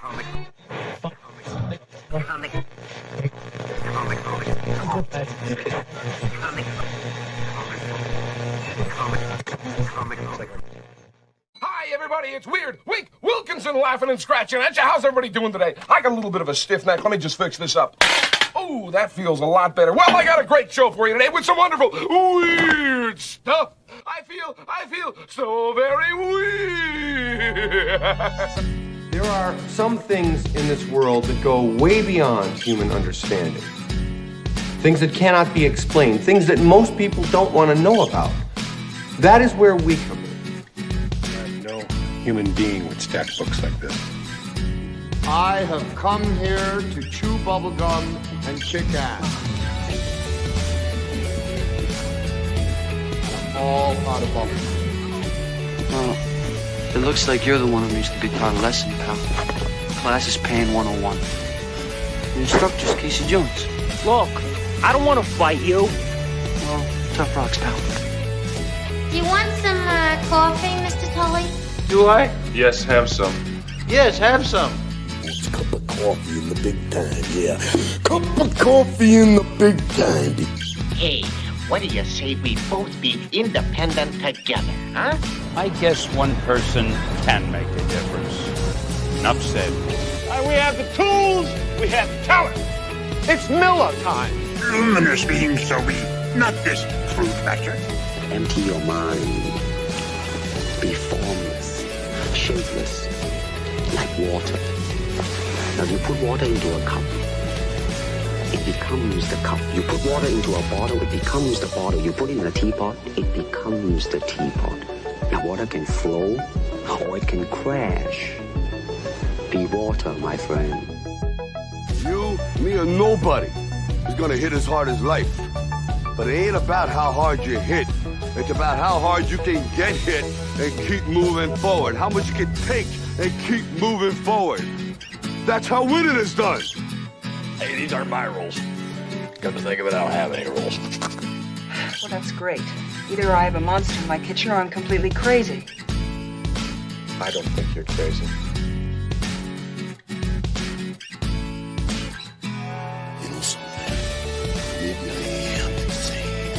Hi, everybody, it's Weird Wink Wilkinson laughing and scratching at you. How's everybody doing today? I got a little bit of a stiff neck. Let me just fix this up. Oh, that feels a lot better. Well, I got a great show for you today with some wonderful weird stuff. I feel so very weird. There are some things in this world that go way beyond human understanding. Things that cannot be explained, things that most people don't want to know about. That is where we come in. No human being would stack books like this. I have come here to chew bubblegum and kick ass. I'm all out of bubblegum. Well, it looks like you're the one who needs to be taught a lesson, pal. Class is paying 101. The instructor's Casey Jones. Look, I don't want to fight you. Well, tough rocks, pal. Do you want some coffee, Mr. Tully? Do I? Yes, have some. Yes, have some. It's a cup of coffee in the big time, yeah. Cup of coffee in the big time. Hey, what do you say we both be independent together, huh? I guess one person can make a difference. Enough said. We have the tools, we have the talent. It's Miller time. Luminous being so we, not this fruit batcher. Empty your mind. Be formless, shapeless, like water. Now you put water into a cup, it becomes the cup. You put water into a bottle, it becomes the bottle. You put it in a teapot, it becomes the teapot. Now water can flow, or it can crash. Be water, my friend. You, me, or nobody is gonna hit as hard as life. But it ain't about how hard you hit. It's about how hard you can get hit and keep moving forward. How much you can take and keep moving forward. That's how winning is done. Hey, these aren't my rules. Come to think of it, I don't have any rules. Well, that's great. Either I have a monster in my kitchen or I'm completely crazy. I don't think you're crazy. You know something? Maybe I am insane.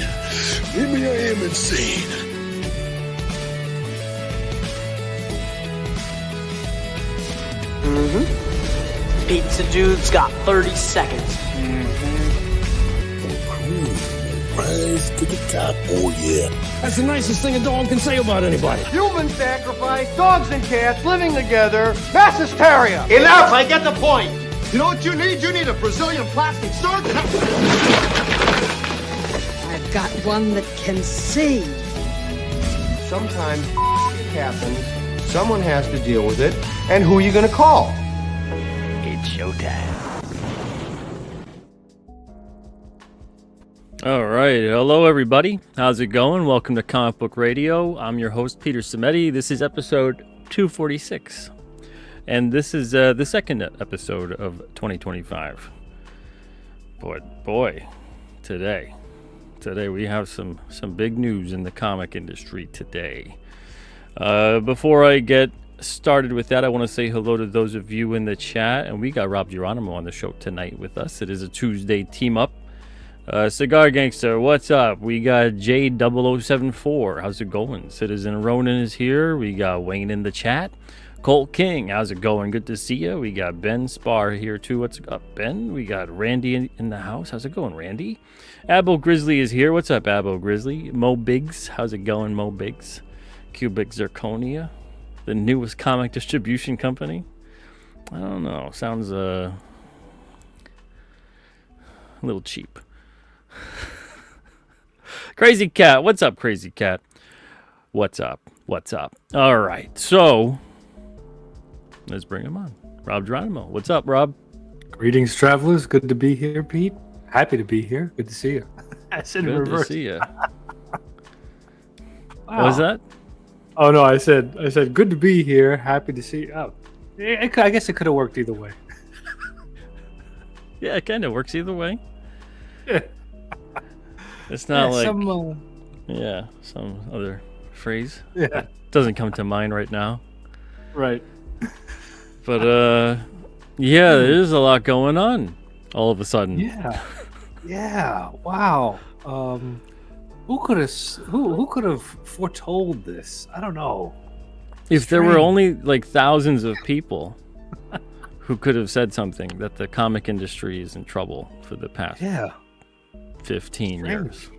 Maybe I am insane. Pizza dude's got 30 seconds. Rise to the top, oh yeah. That's the nicest thing a dog can say about anybody. Human sacrifice, dogs and cats living together, mass hysteria. Enough, I get the point. You know what you need? You need a Brazilian plastic surgeon. I've got one that can see. Sometimes it happens, someone has to deal with it, and who are you gonna call? It's showtime. All right. Hello, everybody. How's it going? Welcome to Comic Book Radio. I'm your host, Peter Cimetti. This is episode 246. And this is the second episode of 2025. But boy, today we have some big news in the comic industry today. Before I get started with that, I want to say hello to those of you in the chat. And we got Rob Geronimo on the show tonight with us. It is a Tuesday team up. Cigar Gangster, what's up? We got J0074. How's it going? Citizen Ronan is here. We got Wayne in the chat. Colt King, how's it going? Good to see you. We got Ben Spar here too. What's up, Ben? We got Randy in the house. How's it going, Randy? Abo Grizzly is here. What's up, Abo Grizzly? Mo Biggs, how's it going, Mo Biggs? Cubic Zirconia, the newest comic distribution company. I don't know. Sounds a little cheap. Crazy Cat, what's up, Crazy Cat? What's up? All right, so let's bring him on. Rob Geronimo, what's up, Rob? Greetings, travelers. Good to be here, Pete. Happy to be here. Good to see you. I said Good reverse. to see you. Wow. What was that? Oh no, I said good to be here. Happy to see you. Oh, I guess it could have worked either way. Yeah, it kind of works either way. Yeah. It's not like some other phrase. Yeah, doesn't come to mind right now. Right. But Yeah, there's a lot going on all of a sudden. Yeah. Wow. Who could have foretold this? I don't know. If there were only like thousands of people who could have said something that the comic industry is in trouble for the past 15 years.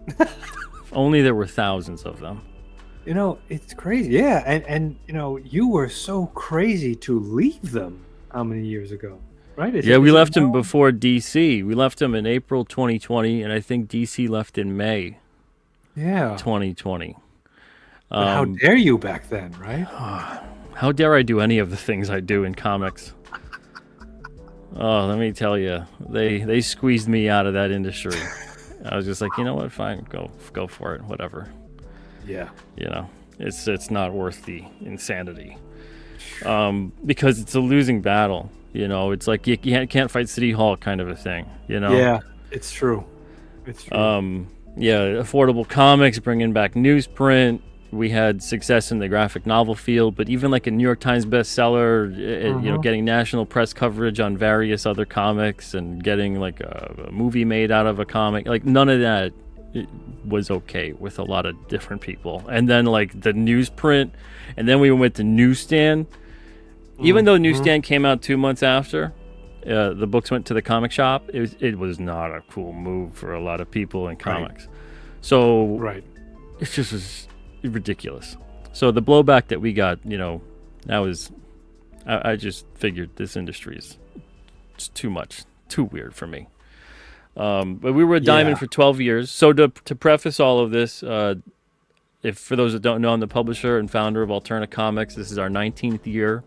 If only there were thousands of them. You know, it's crazy. Yeah, and you know, you were so crazy to leave them how many years ago, right? We left them before DC. We left them in April 2020, and I think DC left in May 2020. But how dare you back then, right? How dare I do any of the things I do in comics? Oh, let me tell you, they squeezed me out of that industry. I was just like, you know what, fine, go for it, whatever. Yeah. You know, it's not worth the insanity. Because it's a losing battle. You know, it's like you can't fight City Hall kind of a thing. You know. Yeah, it's true. It's true. Affordable comics, bringing back newsprint. We had success in the graphic novel field, but even like a New York Times bestseller, you know, getting national press coverage on various other comics and getting like a movie made out of a comic, like none of that was okay with a lot of different people. And then like the newsprint, and then we went to newsstand. Even though newsstand came out 2 months after the books went to the comic shop, it was not a cool move for a lot of people in comics. Right. So it just was ridiculous. So the blowback that we got, you know, that was, I just figured this industry is just too much, too weird for me. But we were a Diamond for 12 years. So to preface all of this, if for those that don't know, I'm the publisher and founder of Alterna Comics. This is our 19th year.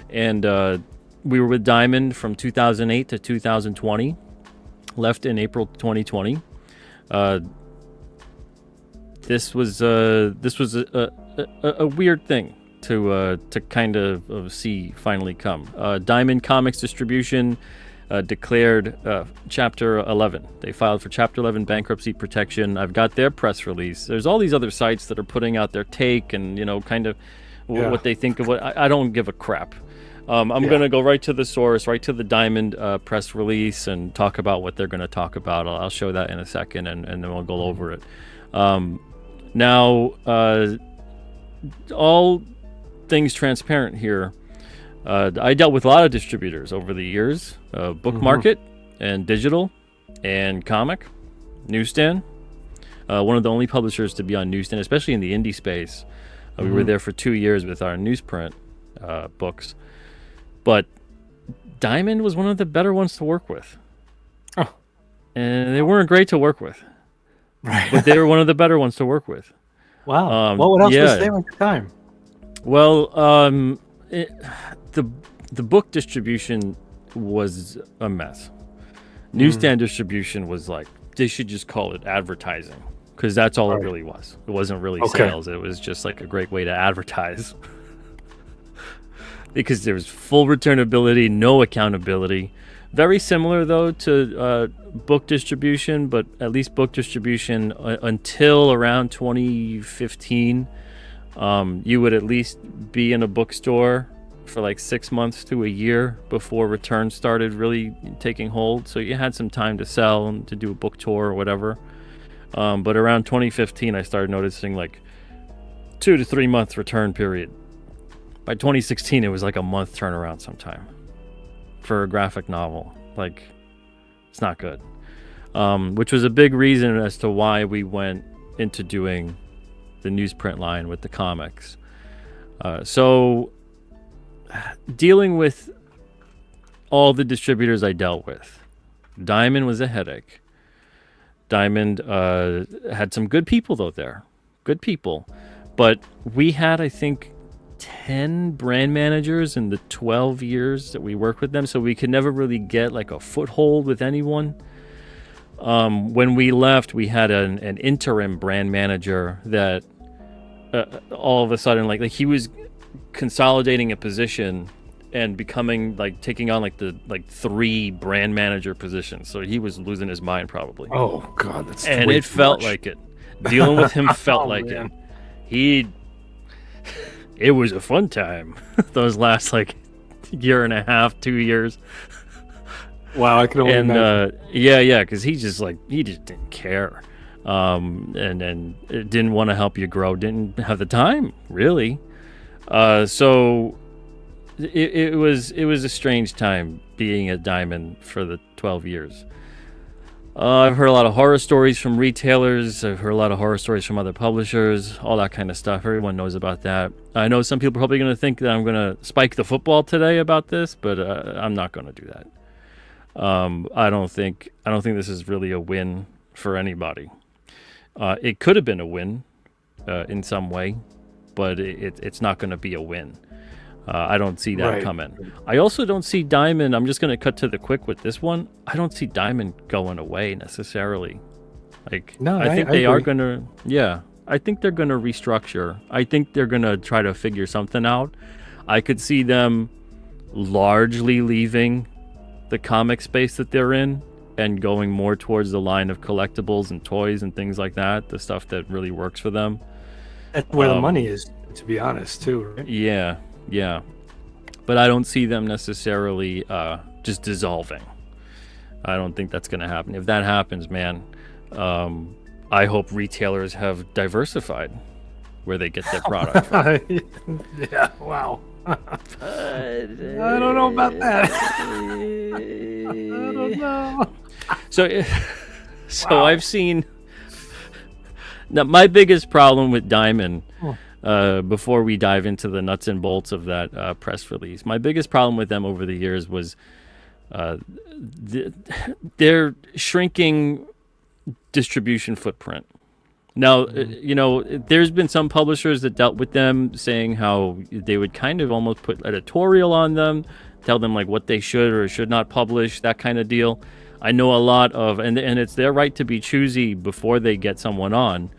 And we were with Diamond from 2008 to 2020. Left in April 2020. This was a weird thing to kind of see finally come. Diamond Comics Distribution declared Chapter 11. They filed for Chapter 11 bankruptcy protection. I've got their press release. There's all these other sites that are putting out their take and, you know, kind of what they think of what. I don't give a crap. I'm going to go right to the source, right to the Diamond press release and talk about what they're going to talk about. I'll show that in a second and then we'll go over it. Now, all things transparent here. I dealt with a lot of distributors over the years, book market and digital and comic, newsstand. One of the only publishers to be on newsstand, especially in the indie space. We were there for 2 years with our newsprint books. But Diamond was one of the better ones to work with. Oh. And they weren't great to work with. Right. But they were one of the better ones to work with. Wow. What else was there at the time? Well, the book distribution was a mess. Newsstand distribution was like, they should just call it advertising, because that's all it really was. It wasn't really sales. It was just like a great way to advertise. Because there was full returnability, no accountability. Very similar, though, to book distribution, but at least book distribution until around 2015, you would at least be in a bookstore for like 6 months to a year before returns started really taking hold. So you had some time to sell and to do a book tour or whatever. But around 2015, I started noticing like 2 to 3 month return period. By 2016, it was like a month turnaround sometime for a graphic novel. Like, it's not good. Which was a big reason as to why we went into doing the newsprint line with the comics. So dealing with all the distributors I dealt with, Diamond was a headache. Diamond had some good people though there. Good people. But we had, I think, 10 brand managers in the 12 years that we worked with them, so we could never really get like a foothold with anyone. When we left, we had an interim brand manager that all of a sudden like he was consolidating a position and becoming like taking on like the 3 brand manager positions, so he was losing his mind probably. Oh god, that's and it felt like it. Dealing with him felt like it. It was a fun time. Those last like year and a half, 2 years. Wow, I can only imagine. Yeah, because he just didn't care, and it didn't want to help you grow, didn't have the time really. So it was a strange time being at Diamond for the 12 years. I've heard a lot of horror stories from retailers. I've heard a lot of horror stories from other publishers, all that kind of stuff. Everyone knows about that. I know some people are probably going to think that I'm going to spike the football today about this, but I'm not going to do that. I don't think this is really a win for anybody. It could have been a win in some way, but it's not going to be a win. I don't see that coming. I also don't see Diamond. I'm just going to cut to the quick with this one. I don't see Diamond going away necessarily. Like, no, I think they are going to. Yeah, I think they're going to restructure. I think they're going to try to figure something out. I could see them largely leaving the comic space that they're in and going more towards the line of collectibles and toys and things like that. The stuff that really works for them. That's where the money is, to be honest, too. Right? Yeah, but I don't see them necessarily just dissolving. I don't think that's going to happen. If that happens, man, I hope retailers have diversified where they get their product from. Yeah, wow. I don't know about that. I don't know. So wow. I've seen. Now, my biggest problem with Diamond. Before we dive into the nuts and bolts of that press release, my biggest problem with them over the years was their shrinking distribution footprint. Now, there's been some publishers that dealt with them saying how they would kind of almost put editorial on them, tell them like what they should or should not publish, that kind of deal. I know a lot of, and it's their right to be choosy before they get someone on.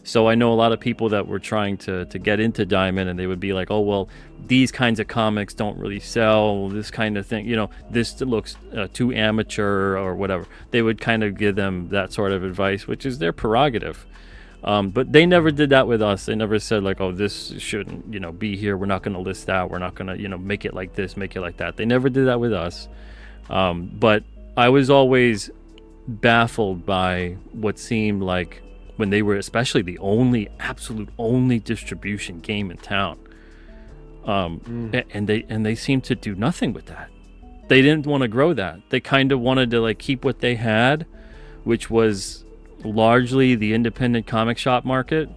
So I know a lot of people that were trying to get into Diamond, and they would be like, oh, well, these kinds of comics don't really sell, this kind of thing, this looks too amateur or whatever. They would kind of give them that sort of advice, which is their prerogative. But they never did that with us. They never said like, oh, this shouldn't, be here. We're not going to list that. We're not going to, make it like this, make it like that. They never did that with us. But I was always baffled by what seemed like when they were especially the absolute only distribution game in town. And they seemed to do nothing with that. They didn't want to grow that. They kind of wanted to like keep what they had, which was largely the independent comic shop market,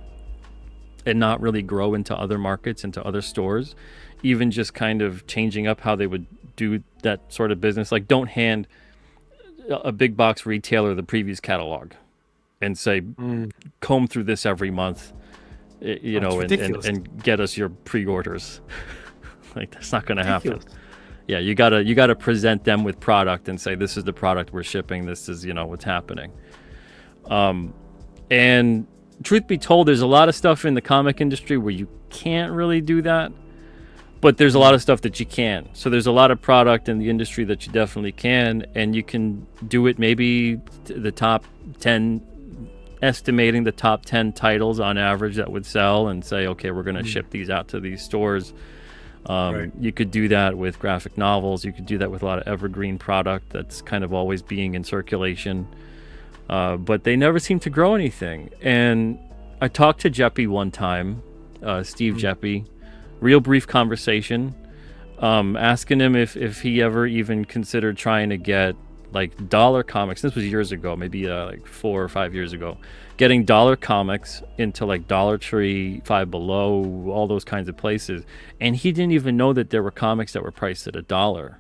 and not really grow into other markets, into other stores, even just kind of changing up how they would do that sort of business. Like, don't hand a big box retailer the previous catalog and say, comb through this every month, and get us your pre-orders. Like, that's not going to happen. Yeah, you gotta present them with product and say, this is the product we're shipping. This is, what's happening. And truth be told, there's a lot of stuff in the comic industry where you can't really do that, but there's a lot of stuff that you can. So there's a lot of product in the industry that you definitely can, and you can do it maybe the top 10, estimating the top 10 titles on average that would sell, and say, okay, we're going to ship these out to these stores. You could do that with graphic novels. You could do that with a lot of evergreen product that's kind of always being in circulation. But they never seem to grow anything. And I talked to Jeppy one time, Steve Jeppy, real brief conversation, asking him if he ever even considered trying to get like dollar comics. This was years ago, maybe like 4 or 5 years ago, getting dollar comics into like Dollar Tree, Five Below, all those kinds of places. And he didn't even know that there were comics that were priced at $1.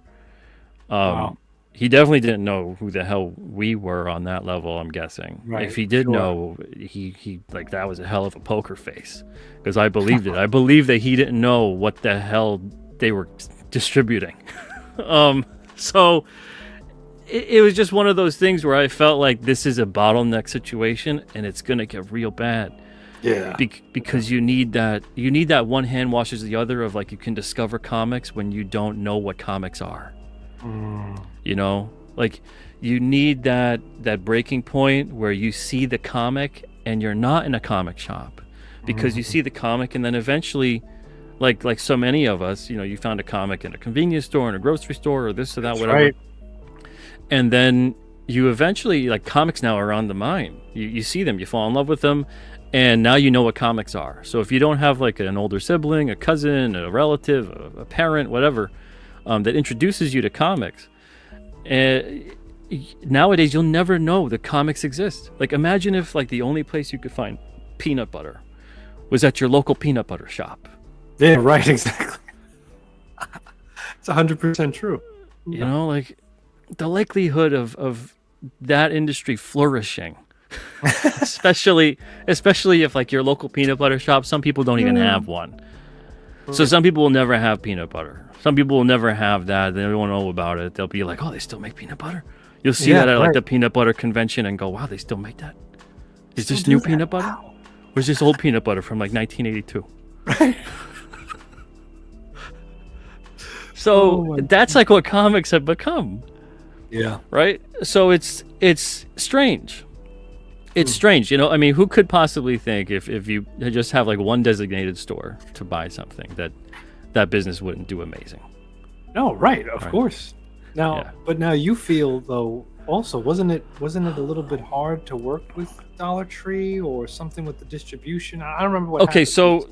Wow. He definitely didn't know who the hell we were on that level, I'm guessing. Right, if he did know, he like, that was a hell of a poker face, because I believed it. I believed that he didn't know what the hell they were distributing. So it was just one of those things where I felt like this is a bottleneck situation, and it's going to get real bad. Yeah. Because you need that one hand washes the other of like, you can discover comics when you don't know what comics are. Like, you need that breaking point where you see the comic and you're not in a comic shop, because you see the comic, and then eventually, like so many of us, you found a comic in a convenience store, in a grocery store, or this or that, That's whatever. right. And then you eventually, like, comics now are on the mind. You see them, you fall in love with them, and now you know what comics are. So if you don't have like an older sibling, a cousin, a relative, a parent, whatever, that introduces you to comics, nowadays you'll never know that comics exist. Like, imagine if like the only place you could find peanut butter was at your local peanut butter shop. Yeah, right, exactly. It's 100% true. Like the likelihood of that industry flourishing, especially if like your local peanut butter shop, some people don't even have one. So some people will never have peanut butter. Some people will never have that. They won't know about it. They'll be like, oh, they still make peanut butter? You'll see that at like the peanut butter convention and go, wow, they still make that? Is this new peanut butter? Wow. Or is this old peanut butter from like 1982? Right. So that's like what comics have become. Yeah. Right? So it's strange. It's strange, I mean, who could possibly think if you just have like one designated store to buy something that business wouldn't do amazing? No, right, of course. Now, but now you feel though also wasn't it a little bit hard to work with Dollar Tree or something with the distribution? I don't remember what. Okay, so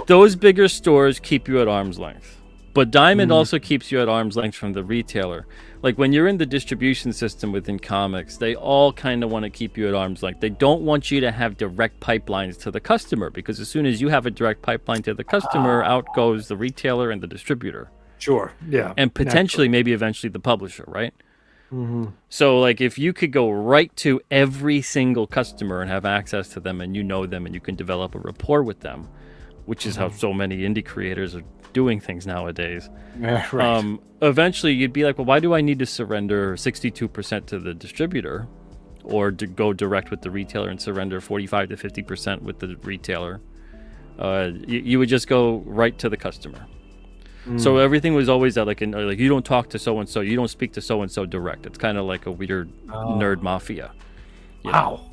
those bigger stores keep you at arm's length, but Diamond also keeps you at arm's length from the retailer. Like when you're in the distribution system within comics, they all kind of want to keep you at arm's length. They don't want you to have direct pipelines to the customer, because as soon as you have a direct pipeline to the customer, out goes the retailer and the distributor. Sure. Yeah. And potentially, maybe eventually the publisher, right? Mm-hmm. So like if you could go right to every single customer and have access to them and you know them and you can develop a rapport with them, which is how so many indie creators are doing things nowadays. Yeah, right. Eventually you'd be like, well, why do I need to surrender 62% to the distributor or to go direct with the retailer and surrender 45 to 50% with the retailer? You would just go right to the customer. So everything was always that like you don't talk to so and so, you don't speak to so and so direct. It's kind of like a weird nerd mafia. Wow.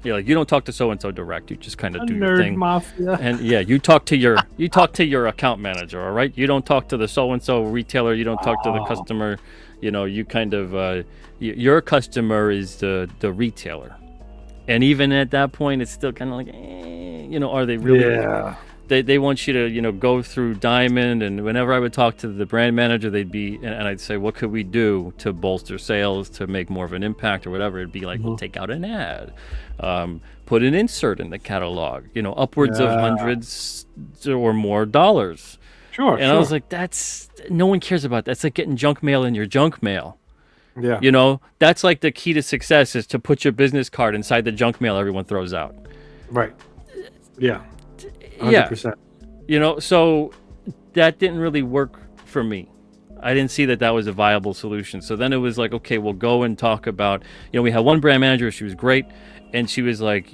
Yeah, like you don't talk to so and so direct. You just kind of do your nerd thing. Mafia. And you talk to your account manager. All right, you don't talk to the so and so retailer. You don't talk to the customer. You kind of your customer is the retailer. And even at that point, it's still kind of like, are they really? Yeah. They want you to, go through Diamond. And whenever I would talk to the brand manager, they'd be, and I'd say, what could we do to bolster sales, to make more of an impact or whatever? It'd be like, well, take out an ad, put an insert in the catalog, upwards of hundreds or more dollars. Sure. And I was like, no one cares about that. It's like getting junk mail in your junk mail. Yeah. That's like the key to success, is to put your business card inside the junk mail everyone throws out. Right. Yeah. 100%. Yeah. So that didn't really work for me. I didn't see that was a viable solution. So then it was like, okay, we'll go and talk about, we had one brand manager. She was great. And she was like,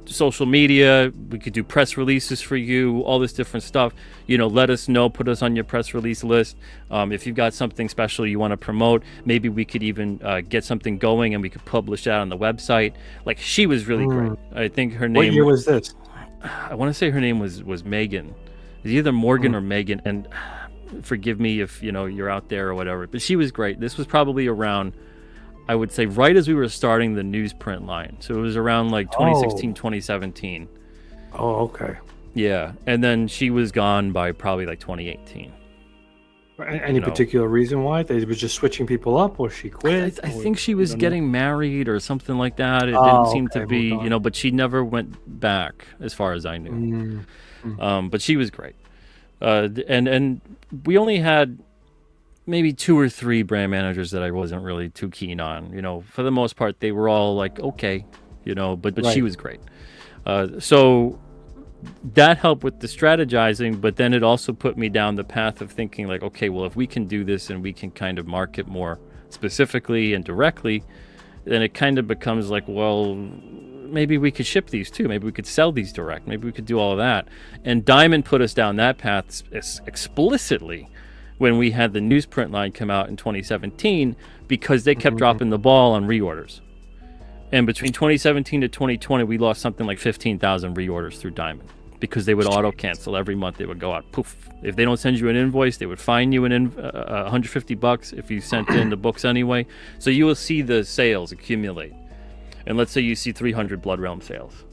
social media, we could do press releases for you, all this different stuff. Let us know, put us on your press release list. If you've got something special you want to promote, maybe we could even get something going and we could publish that on the website. Like, she was really great. I think her name... What year was this? I want to say her name was Megan. It's either Morgan or Megan, and forgive me if you're out there or whatever, but she was great. This was probably around, I would say, right as we were starting the newsprint line. So it was around like 2016, 2017. Oh, okay. Yeah, and then she was gone by probably like 2018. Any particular reason why? They were just switching people up, or she quit? I think she was getting married or something like that. It didn't seem to be, but she never went back as far as I knew. But she was great. And we only had maybe 2 or 3 brand managers that I wasn't really too keen on. For the most part, they were all like, okay, but she was great. So that helped with the strategizing, but then it also put me down the path of thinking like, okay, well, if we can do this and we can kind of market more specifically and directly, then it kind of becomes like, well, maybe we could ship these too. Maybe we could sell these direct. Maybe we could do all of that. And Diamond put us down that path explicitly when we had the newsprint line come out in 2017, because they kept dropping the ball on reorders. And between 2017 to 2020, we lost something like 15,000 reorders through Diamond. because they would auto cancel every month. They would go out, poof. If they don't send you an invoice, they would fine you $150 if you sent in the books anyway. So you will see the sales accumulate. And let's say you see 300 Blood Realm sales.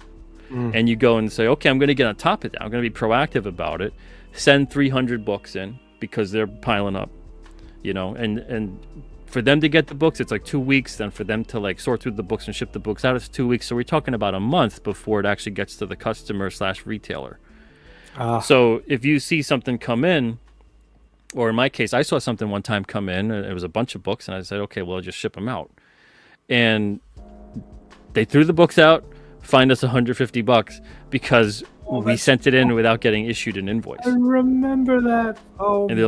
And you go and say, okay, I'm going to get on top of that. I'm going to be proactive about it. Send 300 books in because they're piling up, you know, and for them to get the books, it's like 2 weeks. Then for them to like sort through the books and ship the books out, it's 2 weeks. So we're talking about a month before it actually gets to the customer / retailer. So if you see something come in, or in my case, I saw something one time come in, and it was a bunch of books, and I said, okay, well, I'll just ship them out. And they threw the books out, fined us $150 because we sent it in without getting issued an invoice. I remember that. Oh. And they're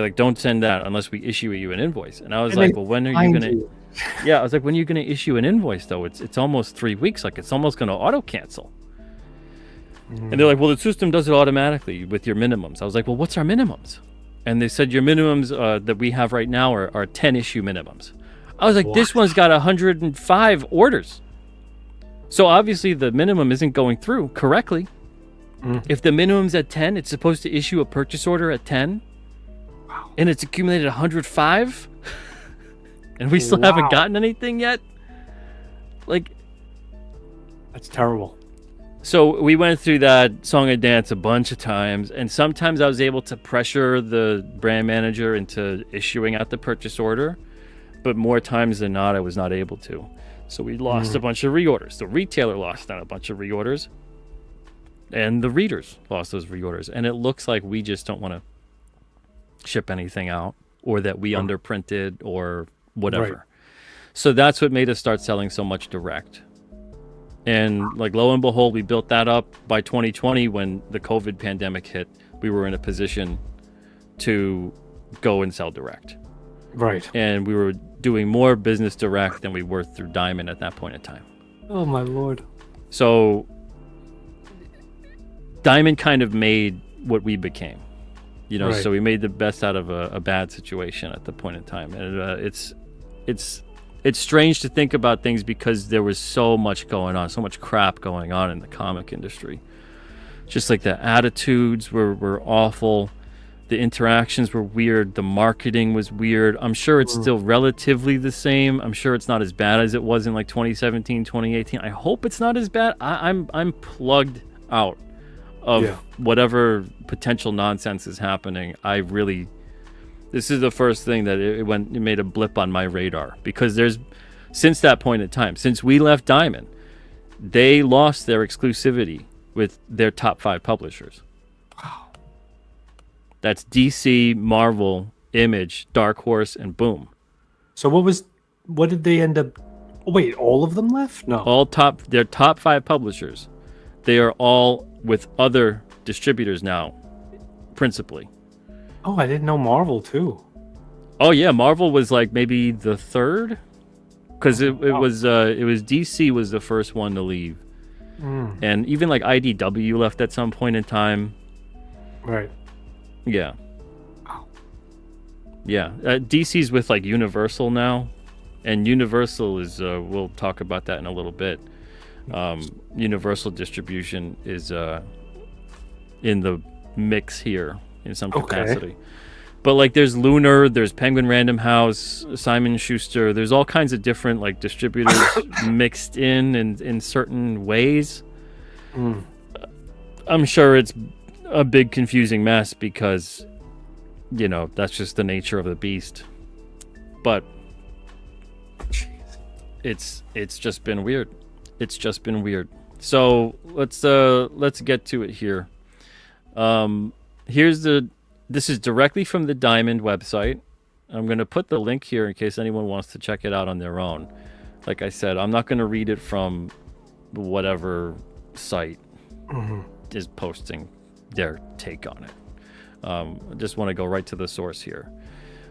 like, don't send that unless we issue you an invoice. And I was like, well, when are you gonna? Yeah, I was like, when are you gonna issue an invoice though? It's almost 3 weeks. Like it's almost gonna auto cancel. And they're like, well, the system does it automatically with your minimums. I was like, well, what's our minimums? And they said your minimums that we have right now are 10 issue minimums. I was like, this one's got 105 orders. So obviously the minimum isn't going through correctly. If the minimum's at 10, it's supposed to issue a purchase order at 10. Wow. And it's accumulated 105. And we still haven't gotten anything yet. Like, that's terrible. So we went through that song and dance a bunch of times, and sometimes I was able to pressure the brand manager into issuing out the purchase order, but more times than not, I was not able to. So we lost a bunch of reorders. The retailer lost out a bunch of reorders, and the readers lost those reorders. And it looks like we just don't want to ship anything out, or that we underprinted, or whatever. Right. So that's what made us start selling so much direct. And like lo and behold, we built that up by 2020 when the COVID pandemic hit. We were in a position to go and sell direct. Right. And we were doing more business direct than we were through Diamond at that point in time. Oh my Lord. So Diamond kind of made what we became, you know, so we made the best out of a bad situation at the point in time. And it's strange to think about things because there was so much going on, so much crap going on in the comic industry. Just like the attitudes were awful. The interactions were weird. The marketing was weird. I'm sure it's still relatively the same. I'm sure it's not as bad as it was in like 2017, 2018. I hope it's not as bad. I'm plugged out of whatever potential nonsense is happening. This is the first thing that it made a blip on my radar, because since that point in time, since we left Diamond, they lost their exclusivity with their top 5 publishers. Wow. That's DC, Marvel, Image, Dark Horse, and Boom. So what did they end up? Oh, wait, all of them left? No. Their top 5 publishers. They are all with other distributors now, principally. Oh, I didn't know Marvel too. Oh yeah, Marvel was like maybe the 3rd, because it was DC was the first one to leave, and even like IDW left at some point in time. Right. Yeah. Yeah. DC's with like Universal now, and Universal is we'll talk about that in a little bit. Universal distribution is in the mix here in some capacity. But like there's Lunar, there's Penguin Random House, Simon Schuster, there's all kinds of different like distributors mixed in certain ways. I'm sure it's a big confusing mess because, you know, that's just the nature of the beast. But it's just been weird. It's just been weird. So let's get to it here. This is directly from the Diamond website. I'm going to put the link here in case anyone wants to check it out on their own. Like I said, I'm not going to read it from whatever site is posting their take on it. I just want to go right to the source here.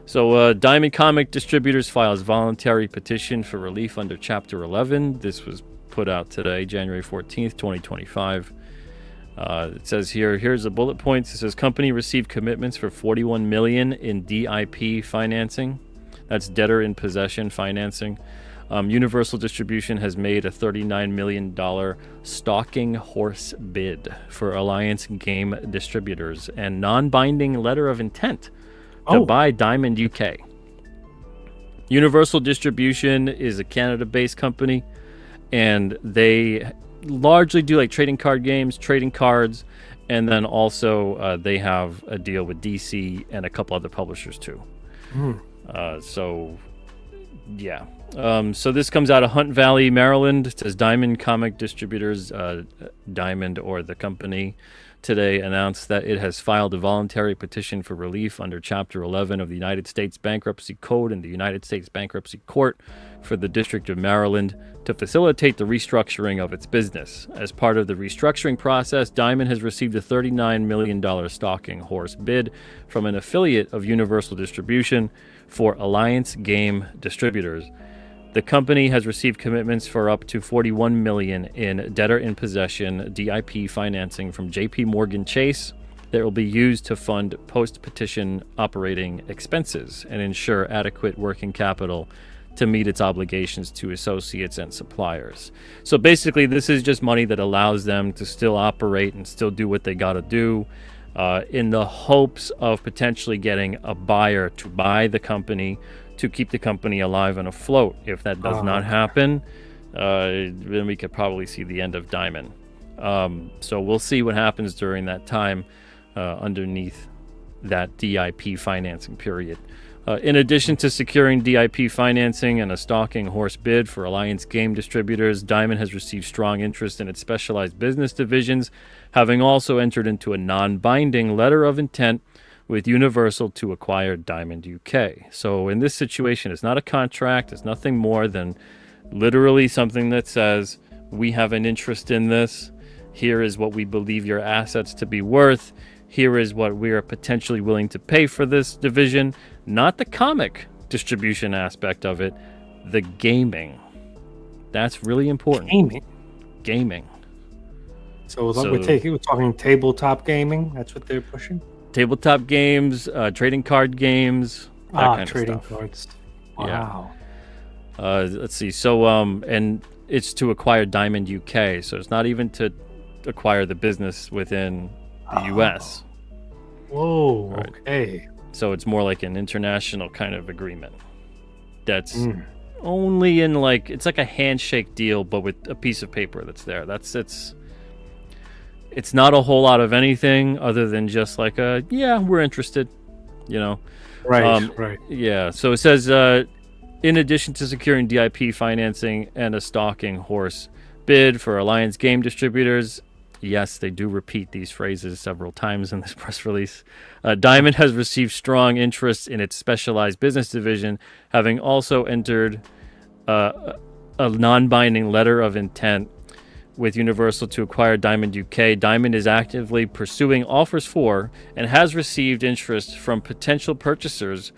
So Diamond Comic Distributors files voluntary petition for relief under Chapter 11. This was put out today, January 14th, 2025. It says here's the bullet points. It says company received commitments for $41 million in DIP financing. That's debtor in possession financing Universal Distribution has made a $39 million stalking horse bid for Alliance Game Distributors and non-binding letter of intent to buy Diamond UK. Universal Distribution is a Canada-based company, and they largely do like trading card games, trading cards, and then also they have a deal with DC and a couple other publishers too. So this comes out of Hunt Valley, Maryland. It says Diamond Comic Distributors, Diamond or the company, today announced that it has filed a voluntary petition for relief under Chapter 11 of the United States Bankruptcy Code in the United States Bankruptcy Court for the District of Maryland to facilitate the restructuring of its business. As part of the restructuring process, Diamond has received a $39 million stalking horse bid from an affiliate of Universal Distribution for Alliance Game Distributors. The company has received commitments for up to $41 million in debtor-in-possession DIP financing from J.P. Morgan Chase that will be used to fund post-petition operating expenses and ensure adequate working capital to meet its obligations to associates and suppliers. So basically, this is just money that allows them to still operate and still do what they got to do in the hopes of potentially getting a buyer to buy the company to keep the company alive and afloat. If that does not happen, then we could probably see the end of Diamond. So we'll see what happens during that time underneath that DIP financing period. In addition to securing DIP financing and a stalking horse bid for Alliance Game Distributors, Diamond has received strong interest in its specialized business divisions, having also entered into a non-binding letter of intent with Universal to acquire Diamond UK. So in this situation, it's not a contract. It's nothing more than literally something that says, we have an interest in this. Here is what we believe your assets to be worth. Here is what we are potentially willing to pay for this division. Not the comic distribution aspect of it, the gaming. That's really important. Gaming. So we're talking tabletop gaming. That's what they're pushing. Tabletop games, trading card games, that kind of trading stuff. cards. Wow. Yeah. Let's see. So, and it's to acquire Diamond UK. So it's not even to acquire the business within the US. Whoa. Right. Okay. So it's more like an international kind of agreement. That's only in it's like a handshake deal, but with a piece of paper that's there. It's not a whole lot of anything other than just like we're interested, Right. Yeah. So it says, in addition to securing DIP financing and a stalking horse bid for Alliance Game Distributors, yes, they do repeat these phrases several times in this press release, Diamond has received strong interest in its specialized business division, having also entered a non-binding letter of intent with Universal to acquire Diamond UK. Diamond is actively pursuing offers for and has received interest from potential purchasers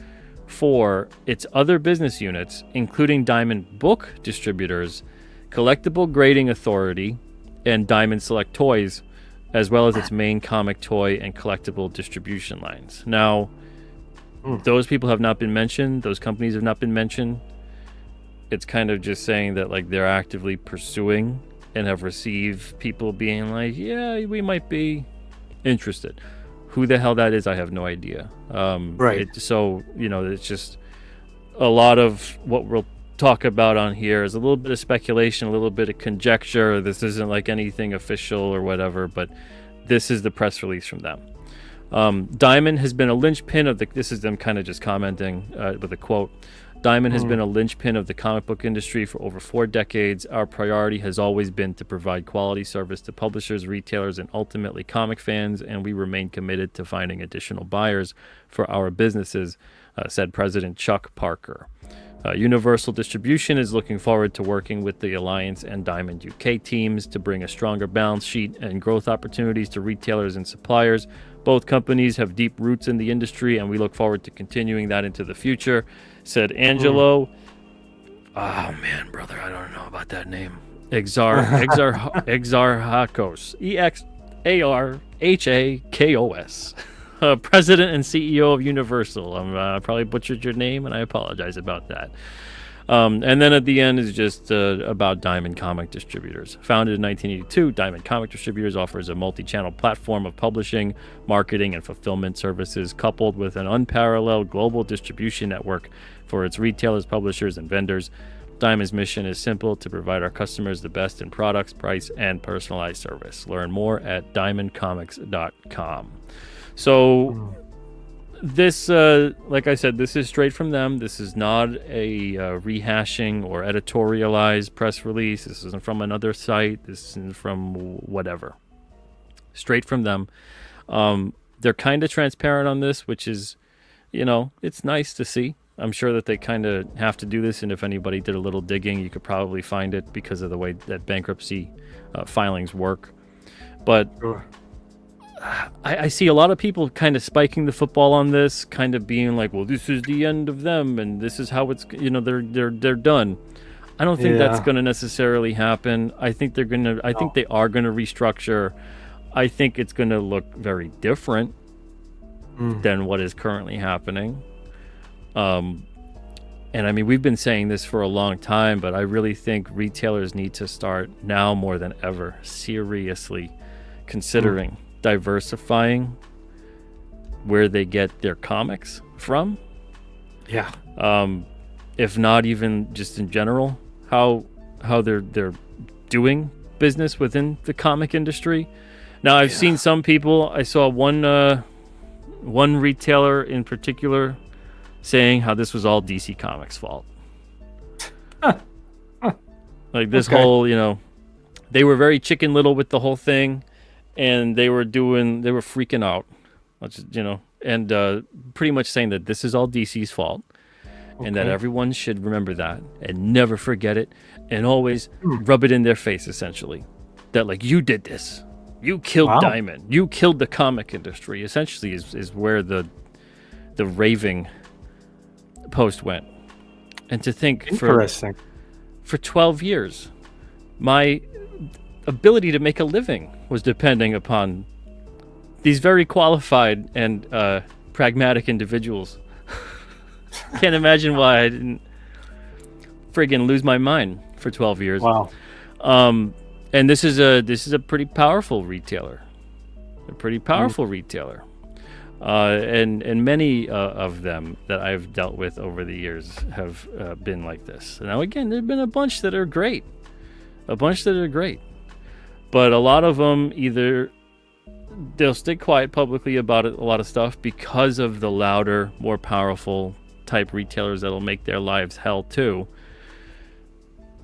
for its other business units, including Diamond Book Distributors, Collectible Grading Authority, and Diamond Select Toys, as well as its main comic, toy, and collectible distribution lines. Now, those people have not been mentioned. Those companies have not been mentioned. It's kind of just saying that they're actively pursuing and have received people being like, yeah, we might be interested. Who the hell that is, I have no idea. Right. It's just a lot of what we'll talk about on here is a little bit of speculation, a little bit of conjecture. This isn't like anything official or whatever, but this is the press release from them. Diamond has been a linchpin of this is them kind of just commenting with a quote. Diamond has been a linchpin of the comic book industry for over 4 decades. Our priority has always been to provide quality service to publishers, retailers, and ultimately comic fans, and we remain committed to finding additional buyers for our businesses, said President Chuck Parker. Universal Distribution is looking forward to working with the Alliance and Diamond UK teams to bring a stronger balance sheet and growth opportunities to retailers and suppliers. Both companies have deep roots in the industry, and we look forward to continuing that into the future, said Angelo. Oh, man, brother, I don't know about that name. Exarchakos. Exarchakos. President and CEO of Universal. I probably butchered your name, and I apologize about that. And then at the end is just about Diamond Comic Distributors. Founded in 1982, Diamond Comic Distributors offers a multi-channel platform of publishing, marketing, and fulfillment services, coupled with an unparalleled global distribution network for its retailers, publishers, and vendors. Diamond's mission is simple: to provide our customers the best in products, price, and personalized service. Learn more at diamondcomics.com. So this, like I said, this is straight from them. This is not a rehashing or editorialized press release. This isn't from another site. This isn't from whatever. Straight from them. They're kind of transparent on this, which is, it's nice to see. I'm sure that they kind of have to do this, and if anybody did a little digging, you could probably find it because of the way that bankruptcy filings work. But I see a lot of people kind of spiking the football on this, kind of being like, well, this is the end of them, and this is how it's, they're done. I don't think that's going to necessarily happen. I think they are going to restructure. I think it's going to look very different than what is currently happening. And I mean, we've been saying this for a long time, but I really think retailers need to start now more than ever seriously considering diversifying where they get their comics from. Yeah. If not even just in general, how they're doing business within the comic industry. Now, I've seen some people. I saw one retailer in particular saying how this was all DC Comics' fault. Like this whole, they were very Chicken Little with the whole thing, and they were freaking out, and pretty much saying that this is all DC's fault, and that everyone should remember that and never forget it, and always rub it in their face, essentially, that like, you did this, you killed Diamond, you killed the comic industry. Essentially, is where the raving post went. And to think for 12 years my ability to make a living was depending upon these very qualified and pragmatic individuals. Can't imagine why I didn't friggin' lose my mind for 12 years. And this is a pretty powerful retailer, retailer. And many of them that I've dealt with over the years have been like this. Now, again, there have been a bunch that are great. But a lot of them, either they'll stay quiet publicly about it, a lot of stuff, because of the louder, more powerful type retailers that'll make their lives hell too.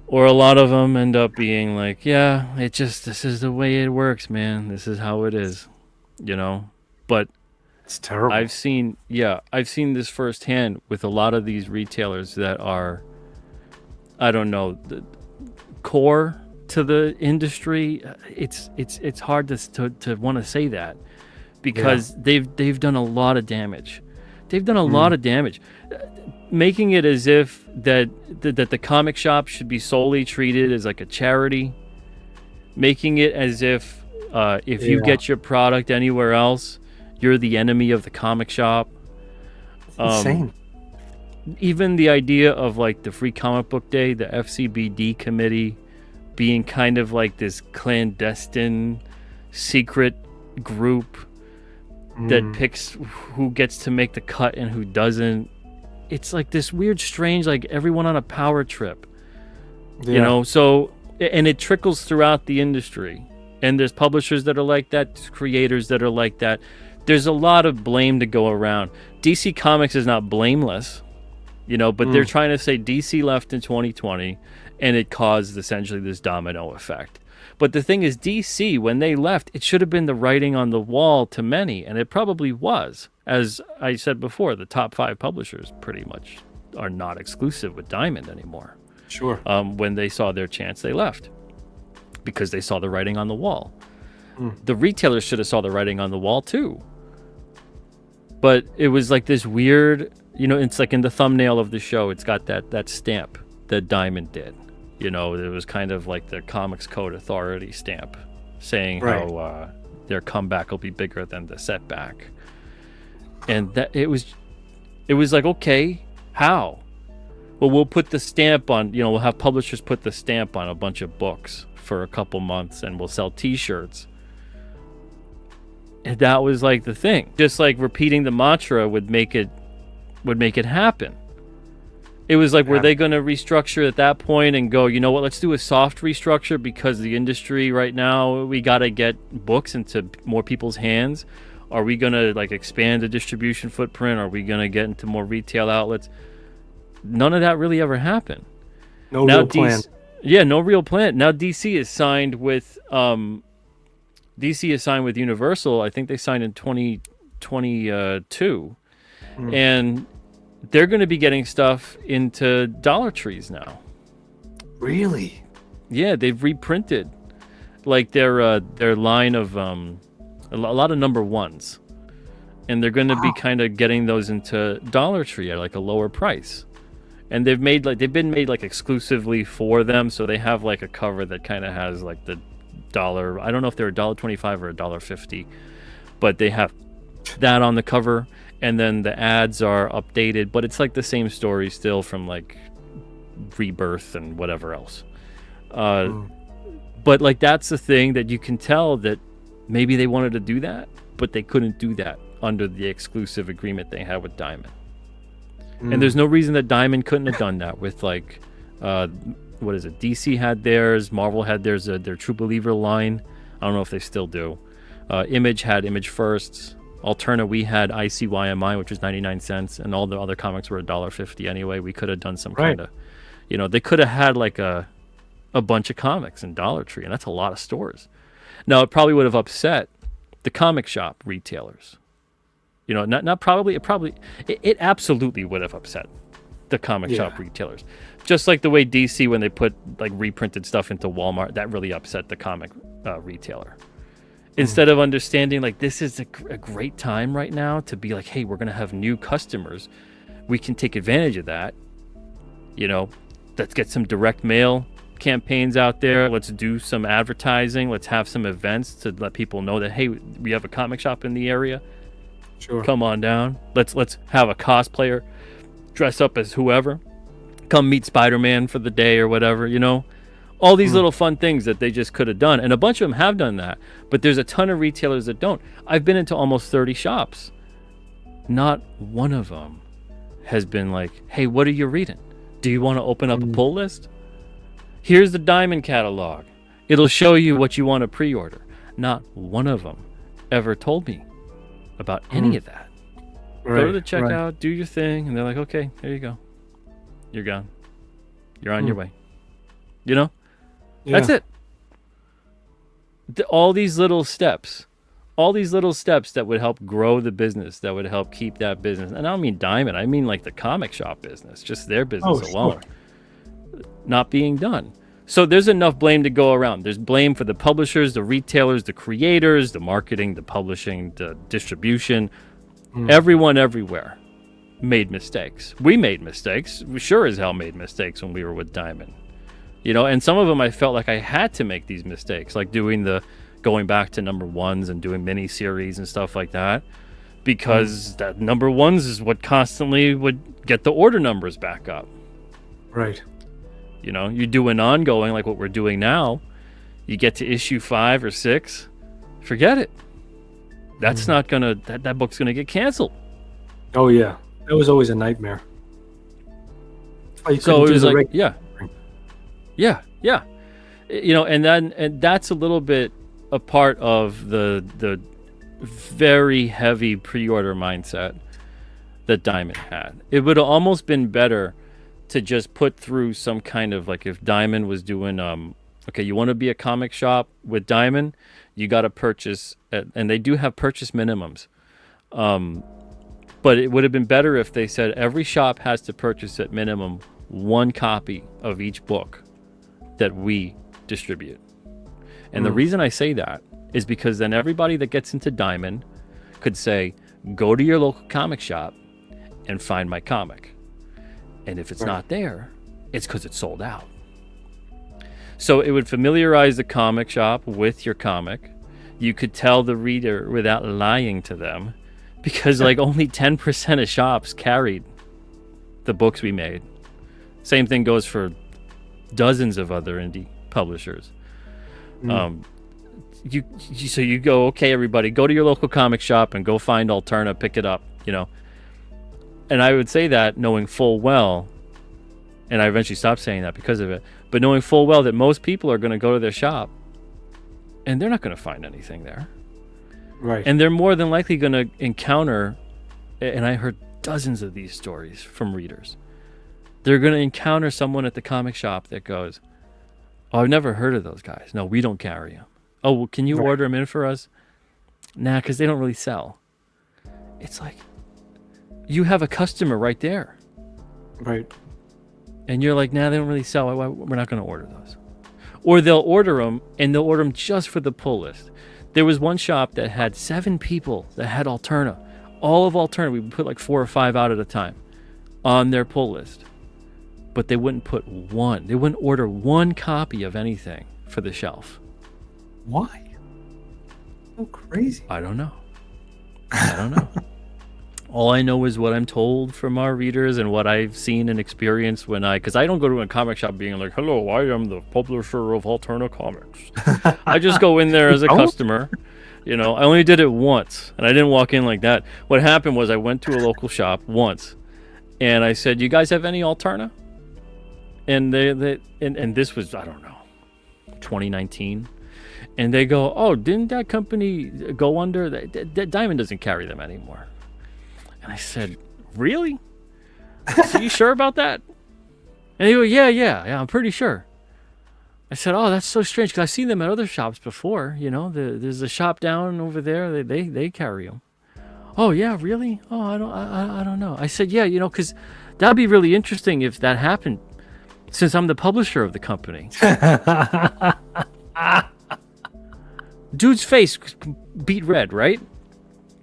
Or a lot of them end up being like, yeah, this is the way it works, man. This is how it is, But it's terrible. I've seen this firsthand with a lot of these retailers that are, I don't know, the core to the industry. It's hard to want to say that, because they've done a lot of damage. Making it as if that the comic shop should be solely treated as like a charity. Making it as if you get your product anywhere else, you're the enemy of the comic shop. It's insane. Even the idea of like the Free Comic Book Day, the FCBD committee being kind of like this clandestine secret group that picks who gets to make the cut and who doesn't. It's like this weird, strange, like everyone on a power trip. So, and it trickles throughout the industry. And there's publishers that are like that, there's creators that are like that. There's a lot of blame to go around. DC Comics is not blameless, but they're trying to say DC left in 2020 and it caused essentially this domino effect. But the thing is, DC, when they left, it should have been the writing on the wall to many, and it probably was. As I said before, the top 5 publishers pretty much are not exclusive with Diamond anymore. Sure. When they saw their chance, they left because they saw the writing on the wall. The retailers should have saw the writing on the wall too. But it was like this weird, it's like in the thumbnail of the show, it's got that stamp that Diamond did. It was kind of like the Comics Code Authority stamp saying how their comeback will be bigger than the setback. And that it was like, okay, how? well, we'll put the stamp on, we'll have publishers put the stamp on a bunch of books for a couple months, and we'll sell t-shirts. And that was like the thing. Just like repeating the mantra would make it happen. It was like, were they going to restructure at that point and go, you know what, let's do a soft restructure because the industry right now, we got to get books into more people's hands? Are we going to like expand the distribution footprint? Are we going to get into more retail outlets? None of that really ever happened. No real plan. Yeah, no real plan. Now DC is signed with Universal. I think they signed in 2022. And they're going to be getting stuff into Dollar Trees now. Really? Yeah, they've reprinted like their line of a lot of number ones, and they're going to be kind of getting those into Dollar Tree at like a lower price. And they've been made like exclusively for them, so they have like a cover that kind of has like the dollar. I don't know if they're $1.25 or $1.50, but they have that on the cover. And then the ads are updated, but it's like the same story still from like Rebirth and whatever else. But like that's the thing that you can tell that maybe they wanted to do that, but they couldn't do that under the exclusive agreement they had with Diamond. And there's no reason that Diamond couldn't have done that with like, what is it? DC had theirs, Marvel had theirs, their True Believer line. I don't know if they still do. Image had Image Firsts. Alterna, we had ICYMI, which was 99 cents, and all the other comics were $1.50 anyway. We could have done some kind of, they could have had like a bunch of comics in Dollar Tree, and that's a lot of stores. Now, it probably would have upset the comic shop retailers. It absolutely would have upset the comic shop retailers. Just like the way DC, when they put like reprinted stuff into Walmart, that really upset the comic retailer. Instead of understanding like this is a great time right now to be like, hey, we're going to have new customers. We can take advantage of that. Let's get some direct mail campaigns out there. Let's do some advertising. Let's have some events to let people know that, hey, we have a comic shop in the area. Sure. Come on down. Let's have a cosplayer dress up as whoever. Come meet Spider-Man for the day or whatever, All these little fun things that they just could have done. And a bunch of them have done that. But there's a ton of retailers that don't. I've been into almost 30 shops. Not one of them has been like, hey, what are you reading? Do you want to open up a pull list? Here's the Diamond catalog. It'll show you what you want to pre-order. Not one of them ever told me about any of that. Go to the checkout, do your thing, and they're like, okay, there you go. You're gone. You're on your way. That's it. All these little steps that would help grow the business, that would help keep that business. And I don't mean Diamond, I mean like the comic shop business, just their business alone. Not being done. So there's enough blame to go around. There's blame for the publishers, the retailers, the creators, the marketing, the publishing, the distribution. Everyone everywhere made mistakes. We made mistakes. We sure as hell made mistakes when we were with Diamond. And some of them I felt like I had to make these mistakes, like going back to number ones and doing mini series and stuff like that, because that number ones is what constantly would get the order numbers back up. Right. You do an ongoing like what we're doing now, you get to issue 5 or 6, forget it. That's not gonna, that book's gonna get canceled. Oh yeah, that was always a nightmare. So it was like, yeah. And that's a little bit a part of the very heavy pre-order mindset that Diamond had. It would have almost been better to just put through some kind of, like, if Diamond was doing okay, you want to be a comic shop with Diamond, you got to purchase, and they do have purchase minimums, but it would have been better if they said every shop has to purchase at minimum 1 copy of each book that we distribute. And the reason I say that is because then everybody that gets into Diamond could say, go to your local comic shop and find my comic. And if it's not there, it's because it's sold out. So it would familiarize the comic shop with your comic. You could tell the reader without lying to them, because like only 10% of shops carried the books we made. Same thing goes for dozens of other indie publishers. So you go, okay, everybody, go to your local comic shop and go find Alterna, pick it up, And I would say that knowing full well, and I eventually stopped saying that because of it, but knowing full well that most people are going to go to their shop and they're not going to find anything there. Right. And they're more than likely going to encounter, and I heard dozens of these stories from readers, they're going to encounter someone at the comic shop that goes, oh, I've never heard of those guys. No, we don't carry them. Oh, well, can you order them in for us? Nah, because they don't really sell. It's like, you have a customer right there. Right. And you're like, nah, they don't really sell. We're not going to order those. Or they'll order them, and they'll order them just for the pull list. There was one shop that had 7 people that had Alterna. All of Alterna, we would put like 4 or 5 out at a time on their pull list. But they wouldn't put one. They wouldn't order one copy of anything for the shelf. Why? So crazy. I don't know. All I know is what I'm told from our readers and what I've seen and experienced because I don't go to a comic shop being like, hello, I am the publisher of Alterna Comics. I just go in there as a customer. I only did it once, and I didn't walk in like that. What happened was I went to a local shop once, and I said, you guys have any Alterna? And and this was, I don't know, 2019. And they go, oh, didn't that company go under? Diamond doesn't carry them anymore. And I said, really? Are you sure about that? And they go, yeah, I'm pretty sure. I said, oh, that's so strange, because I've seen them at other shops before. There's a shop down over there. They carry them. Oh, yeah, really? Oh, I don't know. I said, yeah, because that'd be really interesting if that happened, since I'm the publisher of the company. Dude's face beat red, right?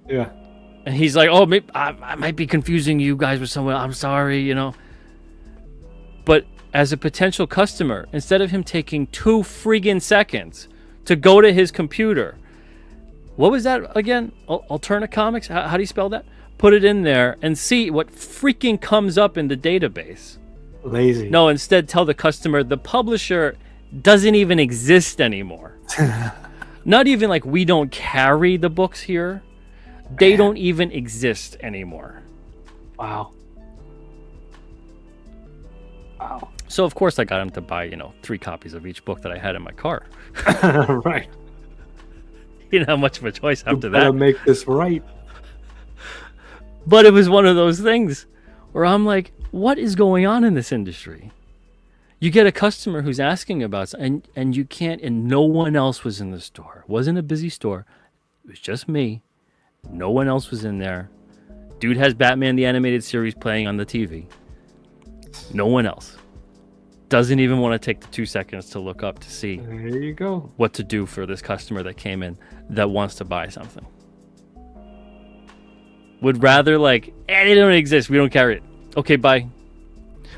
Yeah. And he's like, oh, maybe I might be confusing you guys with someone. I'm sorry, But as a potential customer, instead of him taking 2 friggin' seconds to go to his computer, what was that again? Alterna Comics? How do you spell that? Put it in there and see what freaking comes up in the database. Lazy. No, instead tell the customer the publisher doesn't even exist anymore. Not even like we don't carry the books here. They don't even exist anymore. Wow. So of course I got him to buy, 3 copies of each book that I had in my car. Right. You know how much of a choice after You better that. make this right. But it was one of those things where I'm like, what is going on in this industry? You get a customer who's asking about something, and you can't, and no one else was in the store. It wasn't a busy store. It was just me. No one else was in there. Dude has Batman the Animated Series playing on the TV. No one else. Doesn't even want to take the 2 seconds to look up to see There you go. what to do for this customer that came in that wants to buy something. Would rather they don't exist. We don't carry it. Okay, bye.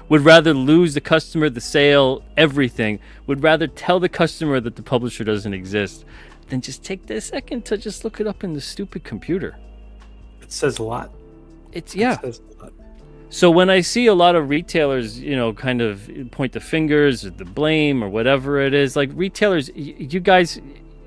Would rather lose the customer, the sale, everything. Would rather tell the customer that the publisher doesn't exist than just take this second to just look it up in the stupid computer. It says a lot. It says a lot. So when I see a lot of retailers, kind of point the fingers or the blame or whatever it is, like retailers, you guys,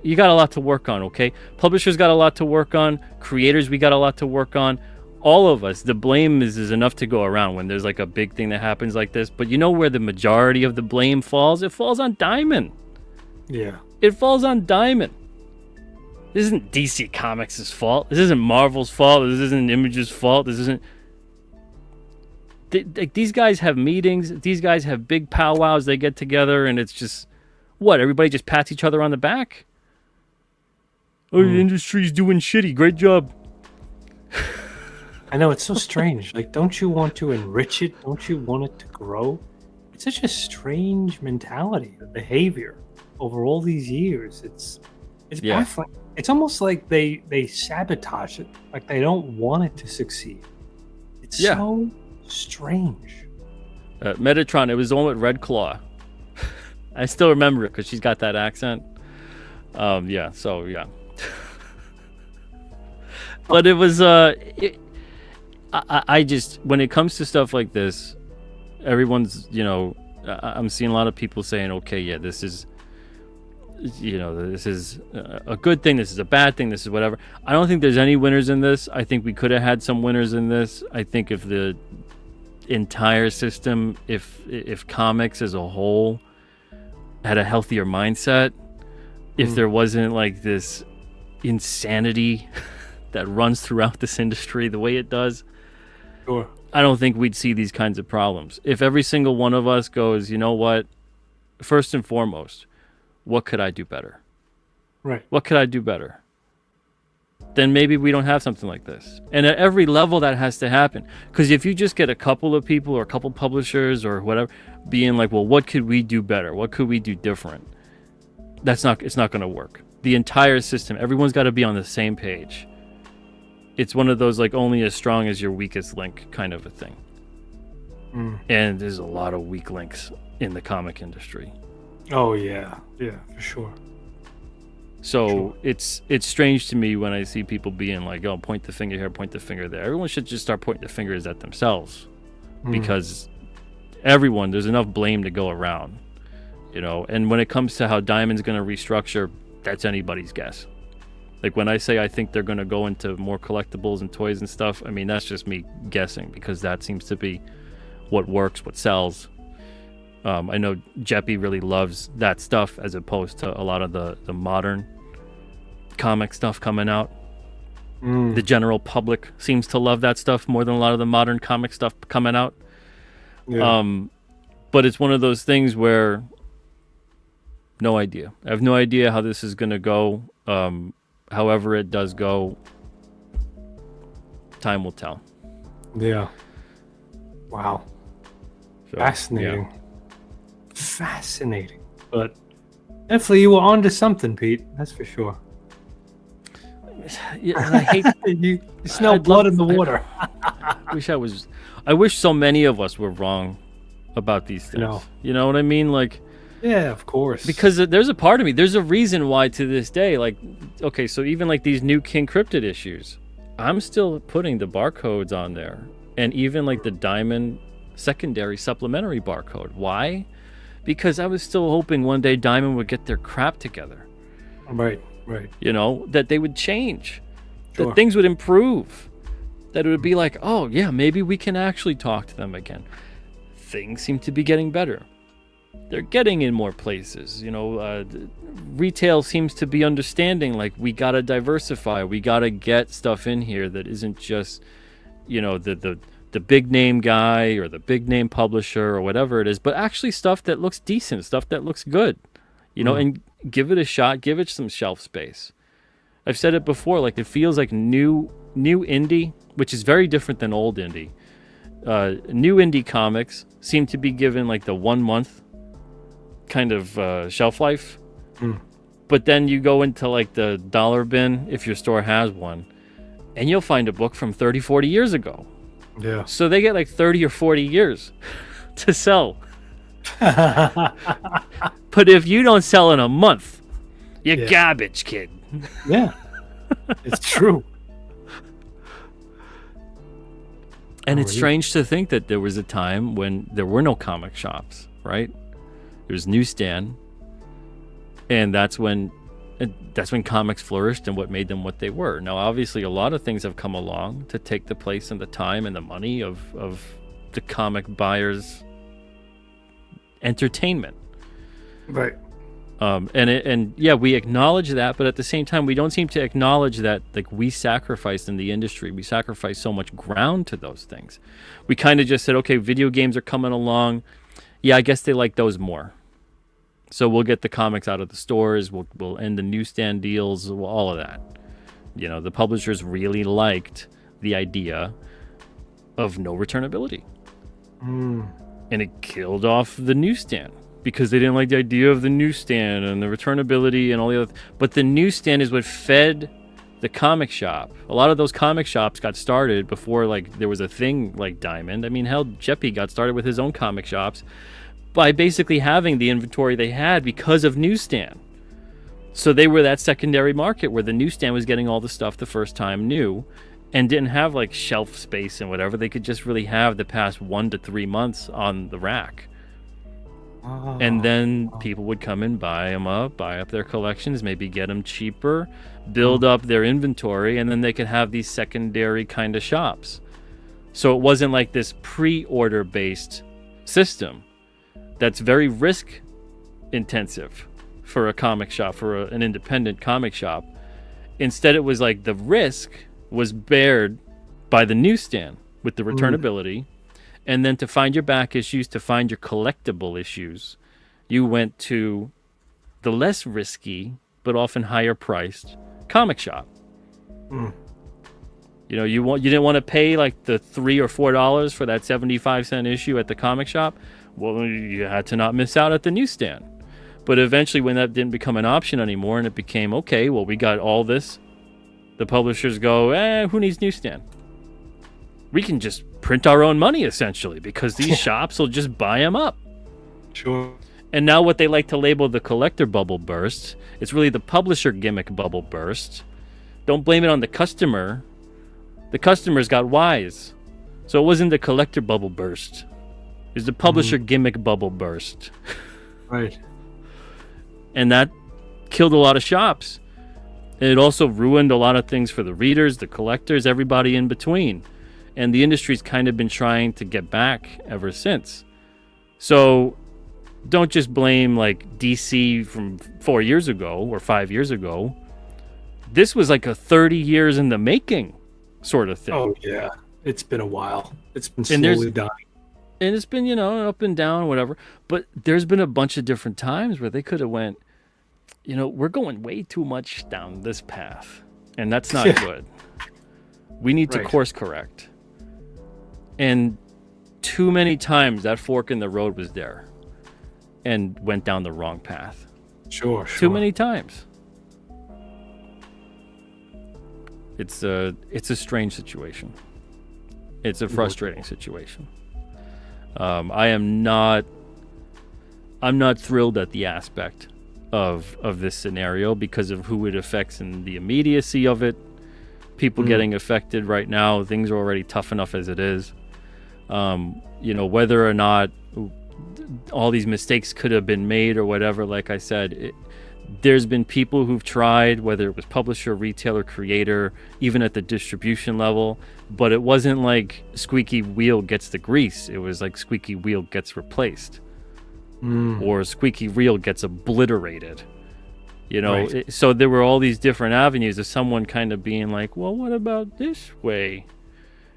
you got a lot to work on, okay? Publishers got a lot to work on. Creators, we got a lot to work on. All of us, the blame is enough to go around when there's like a big thing that happens like this. But you know where the majority of the blame falls? It falls on Diamond. Yeah. It falls on Diamond. This isn't DC Comics' fault. This isn't Marvel's fault. This isn't Image's fault. This isn't... These guys have meetings. These guys have big powwows. They get together and it's just... What? Everybody just pats each other on the back? Oh, the industry's doing shitty. Great job. I know, it's so strange. Like, don't you want to enrich it? Don't you want it to grow? It's such a strange mentality, the behavior over all these years. It's baffling. It's almost like they sabotage it. Like they don't want it to succeed. It's so strange. Metatron, it was the one with Red Claw. I still remember it because she's got that accent. But it was I just, when it comes to stuff like this, everyone's, I'm seeing a lot of people saying, okay, yeah, this is a good thing, this is a bad thing, this is whatever. I don't think there's any winners in this. I think we could have had some winners in this. I think if the entire system, if comics as a whole had a healthier mindset, if there wasn't like this insanity that runs throughout this industry the way it does, sure, I don't think we'd see these kinds of problems. If every single one of us goes, you know what, first and foremost, what could I do better? Right. What could I do better? Then maybe we don't have something like this. And at every level that has to happen. Because if you just get a couple of people or a couple publishers or whatever being like, well, what could we do better? What could we do different? It's not going to work. The entire system, everyone's got to be on the same page. It's one of those like only as strong as your weakest link kind of a thing. And there's a lot of weak links in the comic industry. Oh yeah, for sure. So it's strange to me when I see people being like, oh, point the finger here, point the finger there. Everyone should just start pointing the fingers at themselves, because there's enough blame to go around, and when it comes to how Diamond's going to restructure, that's anybody's guess. Like when I say I think they're going to go into more collectibles and toys and stuff, I mean, that's just me guessing, because that seems to be what works, what sells. I know Jeppy really loves that stuff as opposed to a lot of the modern comic stuff coming out. The general public seems to love that stuff more than a lot of the modern comic stuff coming out. But it's one of those things where no idea. I have no idea how this is going to go. However it does go, time will tell. Yeah. Wow. So, fascinating. Yeah. Fascinating. But definitely you were onto something, Pete. That's for sure. Yeah, and I hate you smell blood in the water. I wish so many of us were wrong about these things. No. You know what I mean? Like, yeah, of course. Because there's a part of me, there's a reason why to this day, like, okay, so even like these new King Cryptid issues, I'm still putting the barcodes on there, and even like the Diamond secondary supplementary barcode. Why? Because I was still hoping one day Diamond would get their crap together. Right. That they would change, that things would improve, that it would be like, oh yeah, maybe we can actually talk to them again. Things seem to be getting better. They're getting in more places. Retail seems to be understanding, like, we gotta diversify, we gotta get stuff in here that isn't just, the big name guy or the big name publisher or whatever it is, but actually stuff that looks decent, stuff that looks good, and give it a shot, give it some shelf space. I've said it before, like, it feels like new indie, which is very different than old indie. New indie comics seem to be given like the 1 month kind of shelf life. But then you go into like the dollar bin, if your store has one, and you'll find a book from 30, 40 years ago. Yeah. So they get like 30 or 40 years to sell. But if you don't sell in a month, you're garbage, kid. Yeah. It's true. And it's strange to think that there was a time when there were no comic shops, right? There was newsstand, and that's when comics flourished and what made them what they were. Now, obviously, a lot of things have come along to take the place and the time and the money of the comic buyers' entertainment. Right. We acknowledge that, but at the same time, we don't seem to acknowledge that, like, we sacrificed in the industry. We sacrificed so much ground to those things. We kind of just said, okay, video games are coming along. Yeah, I guess they like those more. So we'll get the comics out of the stores. We'll end the newsstand deals, all of that. The publishers really liked the idea of no returnability. And it killed off the newsstand, because they didn't like the idea of the newsstand and the returnability and all the other. But the newsstand is what fed the comic shop. A lot of those comic shops got started before, like, there was a thing like Diamond. I mean, hell, Jeppy got started with his own comic shops by basically having the inventory they had because of newsstand. So they were that secondary market where the newsstand was getting all the stuff the first time new, and didn't have like shelf space and whatever. They could just really have the past 1 to 3 months on the rack. And then people would come and buy up their collections, maybe get them cheaper, build up their inventory, and then they could have these secondary kind of shops. So it wasn't like this pre-order based system that's very risk intensive for a comic shop, for an independent comic shop. Instead, it was like the risk was bared by the newsstand with the returnability. And then to find your back issues, to find your collectible issues, you went to the less risky, but often higher priced comic shop. You know, you didn't want to pay like the $3 or $4 for that 75-cent issue at the comic shop. Well, you had to not miss out at the newsstand. But eventually, when that didn't become an option anymore, and it became, okay, well, we got all this, the publishers go, who needs newsstand? We can just print our own money, essentially, because these shops will just buy them up. Sure. And now what they like to label the collector bubble burst, it's really the publisher gimmick bubble burst. Don't blame it on the customer. The customers got wise. So it wasn't the collector bubble burst. It was the publisher gimmick bubble burst. Right. And that killed a lot of shops. And it also ruined a lot of things for the readers, the collectors, everybody in between. And the industry's kind of been trying to get back ever since. So don't just blame like DC from 4 years ago or 5 years ago. This was like a 30 years in the making sort of thing. Oh, yeah. It's been a while. It's been slowly dying. And it's been, up and down, whatever. But there's been a bunch of different times where they could have went, we're going way too much down this path. And that's not good. We need to course correct. And too many times that fork in the road was there and went down the wrong path. Sure. Too many times. It's a strange situation. It's a frustrating situation. I'm not thrilled at the aspect of this scenario because of who it affects and the immediacy of it. People getting affected right now. Things are already tough enough as it is. Whether or not all these mistakes could have been made or whatever, like I said, there's been people who've tried, whether it was publisher, retailer, creator, even at the distribution level, but it wasn't like squeaky wheel gets the grease. It was like squeaky wheel gets replaced or squeaky wheel gets obliterated. So there were all these different avenues of someone kind of being like, well, what about this way?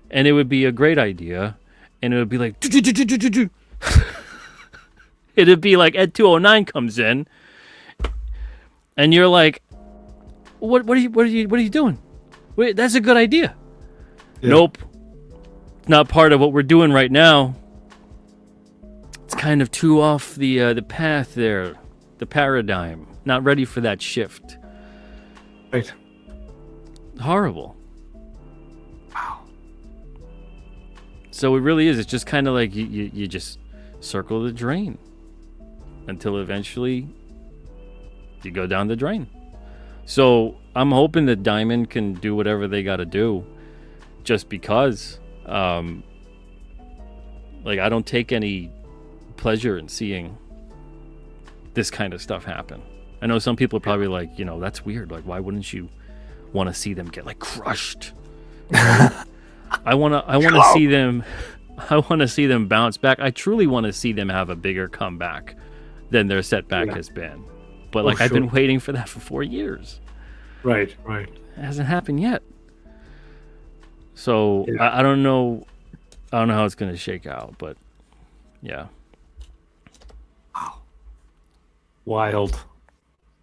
And it would be a great idea. And it would be like, it'd be like Ed 209 comes in, and you're like, what are you doing? Wait, that's a good idea. Yeah. Nope, it's not part of what we're doing right now. It's kind of too off the path there, the paradigm. Not ready for that shift. Right. Horrible. So it really is. It's just kind of like you just circle the drain until eventually you go down the drain. So I'm hoping that Diamond can do whatever they got to do just because I don't take any pleasure in seeing this kind of stuff happen. I know some people are probably like, that's weird. Like, why wouldn't you want to see them get like crushed? I want to see them. I want to see them bounce back. I truly want to see them have a bigger comeback than their setback has been. But I've been waiting for that for 4 years. Right. It hasn't happened yet. So I don't know. I don't know how it's going to shake out, but yeah. Wow. Wild.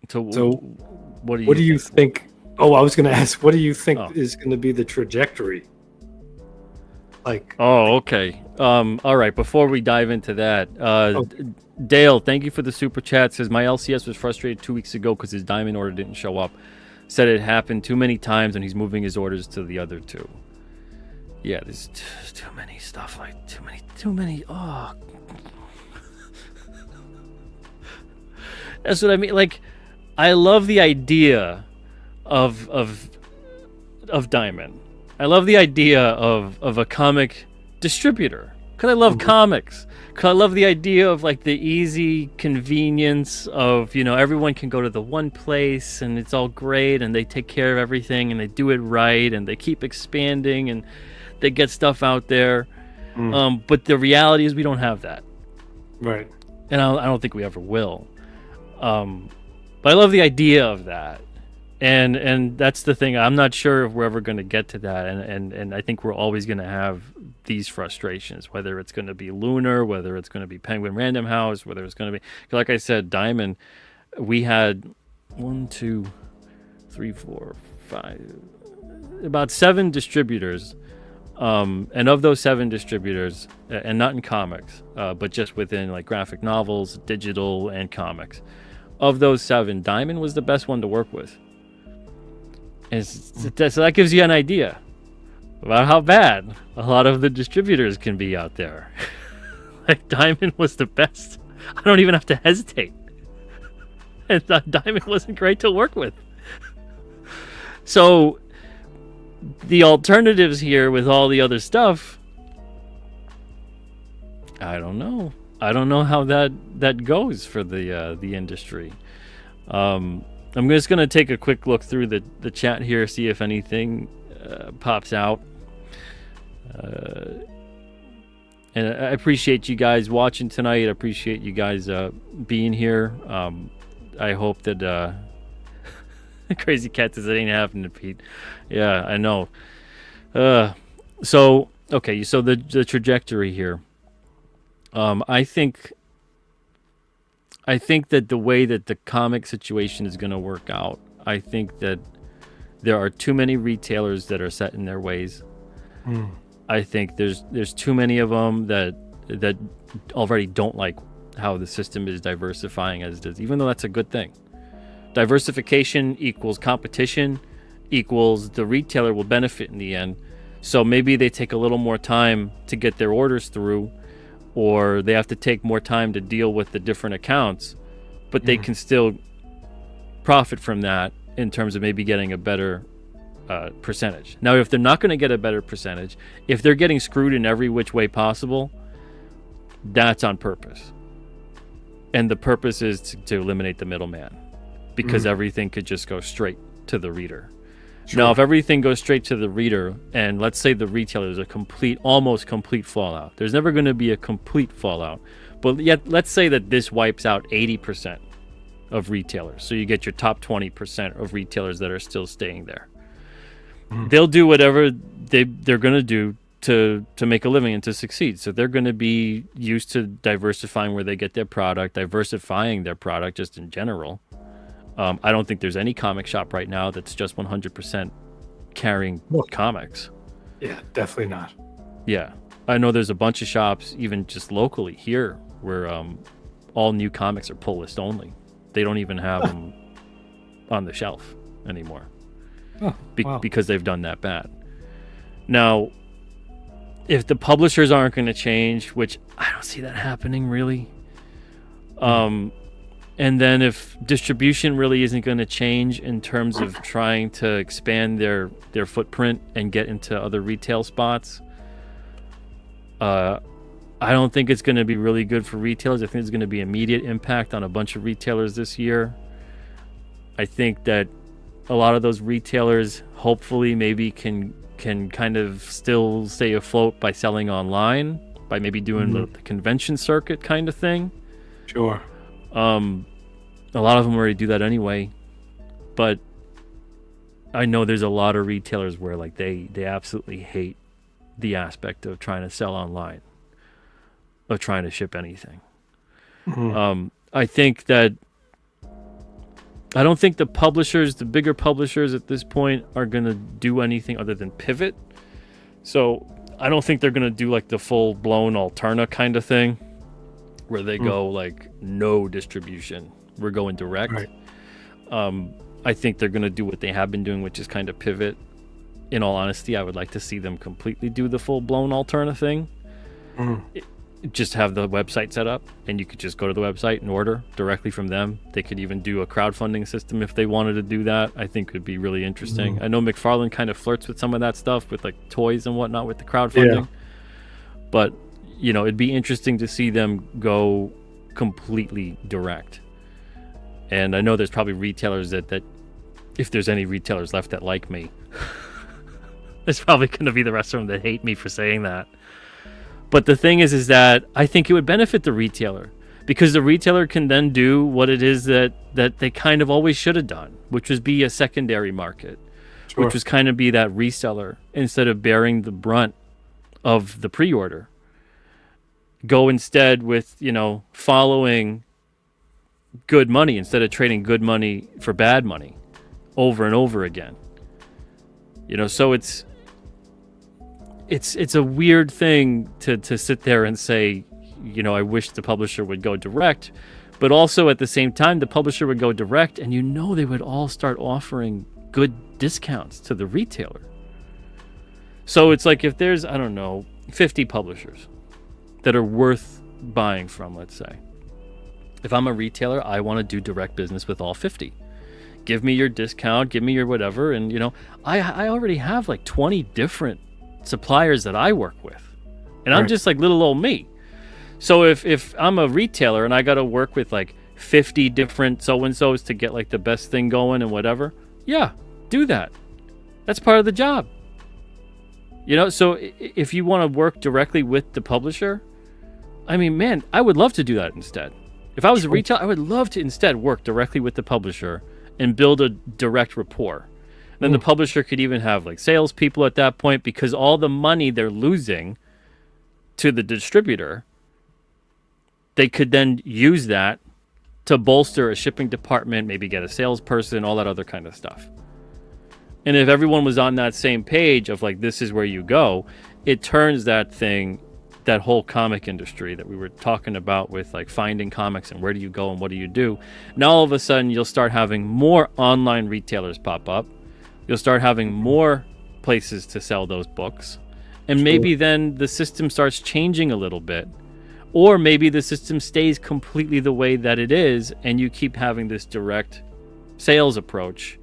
So what do you think? Oh, I was going to ask, what do you think is going to be the trajectory? Okay. All right. Before we dive into that, Dale, thank you for the super chat. Says my LCS was frustrated 2 weeks ago because his diamond order didn't show up. Said it happened too many times and he's moving his orders to the other two. Yeah, there's too many stuff. Too many. Oh, that's what I mean. Like, I love the idea of Diamond. I love the idea of a comic distributor, because I love comics. Because I love the idea of like the easy convenience of, everyone can go to the one place and it's all great and they take care of everything and they do it right and they keep expanding and they get stuff out there. But the reality is we don't have that. Right. And I don't think we ever will. But I love the idea of that. And that's the thing. I'm not sure if we're ever going to get to that. And I think we're always going to have these frustrations, whether it's going to be Lunar, whether it's going to be Penguin Random House, whether it's going to be, like I said, Diamond. We had 1, 2, 3, 4, 5, about 7 distributors. And of those 7 distributors, and not in comics, but just within like graphic novels, digital, and comics, of those 7, Diamond was the best one to work with. And so that gives you an idea about how bad a lot of the distributors can be out there. Like Diamond was the best. I don't even have to hesitate. And Diamond wasn't great to work with. So the alternatives here with all the other stuff, I don't know. I don't know how that goes for the industry. I'm just going to take a quick look through the chat here, see if anything pops out. And I appreciate you guys watching tonight. I appreciate you guys being here. I hope that Crazy Cat says it ain't happening, Pete. Yeah, I know. So the trajectory here. I think that the way that the comic situation is going to work out, I think that there are too many retailers that are set in their ways. I think there's too many of them that already don't like how the system is diversifying as it is, even though that's a good thing. Diversification equals competition equals the retailer will benefit in the end. So maybe they take a little more time to get their orders through, or they have to take more time to deal with the different accounts, but they can still profit from that in terms of maybe getting a better percentage. Now, if they're not going to get a better percentage, if they're getting screwed in every which way possible, that's on purpose. And the purpose is to eliminate the middleman, because everything could just go straight to the reader. Sure. Now, if everything goes straight to the reader, and let's say the retailer is almost complete fallout. There's never going to be a complete fallout. But yet, let's say that this wipes out 80% of retailers. So you get your top 20% of retailers that are still staying there. They'll do whatever they're going to do to make a living and to succeed. So they're going to be used to diversifying where they get their product, diversifying their product just in general. I don't think there's any comic shop right now that's just 100% carrying comics. Yeah, definitely not. Yeah. I know there's a bunch of shops, even just locally here, where all new comics are pull list only. They don't even have them on the shelf anymore. Because they've done that bad. Now, if the publishers aren't going to change, which I don't see that happening really, and then if distribution really isn't going to change in terms of trying to expand their footprint and get into other retail spots, I don't think it's going to be really good for retailers. I think there's going to be immediate impact on a bunch of retailers this year. I think that a lot of those retailers hopefully maybe can kind of still stay afloat by selling online, by maybe doing the convention circuit kind of thing. Sure. A lot of them already do that anyway, but I know there's a lot of retailers where like they absolutely hate the aspect of trying to sell online, of trying to ship anything. I think that I don't think the publishers, the bigger publishers at this point, are going to do anything other than pivot. So I don't think they're going to do like the full-blown Alterna kind of thing where they go like no distribution. We're going direct. Right. I think they're going to do what they have been doing, which is kind of pivot. In all honesty, I would like to see them completely do the full-blown Alterna thing. just have the website set up, and you could just go to the website and order directly from them. They could even do a crowdfunding system if they wanted to do that. I think would be really interesting. I know McFarlane kind of flirts with some of that stuff with like toys and whatnot with the crowdfunding. But, you know, it'd be interesting to see them go completely direct. And I know there's probably retailers that if there's any retailers left that like me, there's probably going to be the rest of them that hate me for saying that. But the thing is that I think it would benefit the retailer, because the retailer can then do what it is that they kind of always should have done, which was be a secondary market, which was kind of be that reseller instead of bearing the brunt of the pre-order. Go instead with, you know, following good money instead of trading good money for bad money over and over again. You know, so it's a weird thing to sit there and say, you know, I wish the publisher would go direct, but also at the same time, the publisher would go direct, and you know they would all start offering good discounts to the retailer. So it's like if there's, I don't know, 50 publishers that are worth buying from, let's say. If I'm a retailer, I want to do direct business with all 50. Give me your discount, give me your whatever, and, you know, I already have like 20 different suppliers that I work with, and I'm just like little old me. So if I'm a retailer and I got to work with like 50 different so-and-sos to get like the best thing going and whatever, yeah, do that. That's part of the job. You know, so if you want to work directly with the publisher, I mean, man, I would love to do that instead. If I was a retailer, I would love to instead work directly with the publisher and build a direct rapport. Then the publisher could even have like salespeople at that point, because all the money they're losing to the distributor, they could then use that to bolster a shipping department, maybe get a salesperson, all that other kind of stuff. And if everyone was on that same page of like, this is where you go, it turns that thing, that whole comic industry that we were talking about with like finding comics and where do you go and what do you do. Now all of a sudden you'll start having more online retailers pop up. You'll start having more places to sell those books. And maybe then the system starts changing a little bit. Or maybe the system stays completely the way that it is, and you keep having this direct sales approach,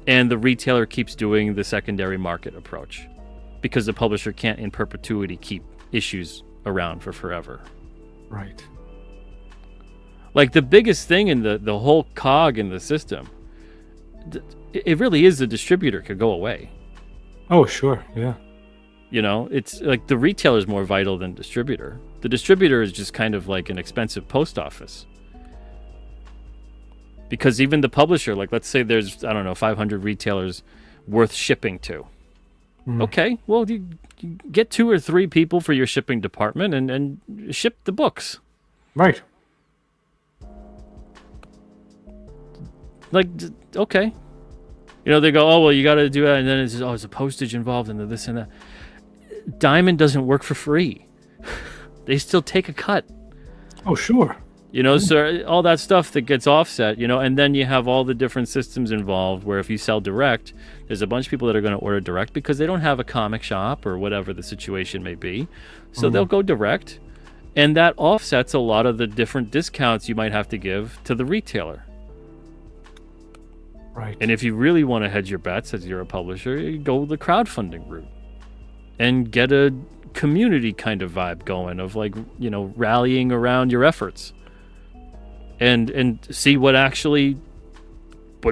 and the retailer keeps doing the secondary market approach, because the publisher can't in perpetuity keep issues around for forever. Right. Like the biggest thing in the whole cog in the system, it really is the distributor could go away. Oh, sure. Yeah. You know, it's like the retailer is more vital than distributor. The distributor is just kind of like an expensive post office. Because even the publisher, like let's say there's, I don't know, 500 retailers worth shipping to. Okay, well, you get 2 or 3 people for your shipping department and ship the books. Right. Like, okay. You know, they go, oh, well, you got to do that, and then it's just, oh, there's a postage involved in this and that. Diamond doesn't work for free. They still take a cut. Oh, sure. You know, so all that stuff that gets offset, you know, and then you have all the different systems involved where if you sell direct, there's a bunch of people that are going to order direct because they don't have a comic shop or whatever the situation may be. So they'll go direct, and that offsets a lot of the different discounts you might have to give to the retailer. Right. And if you really want to hedge your bets as you're a publisher, you go the crowdfunding route and get a community kind of vibe going of like, you know, rallying around your efforts and see what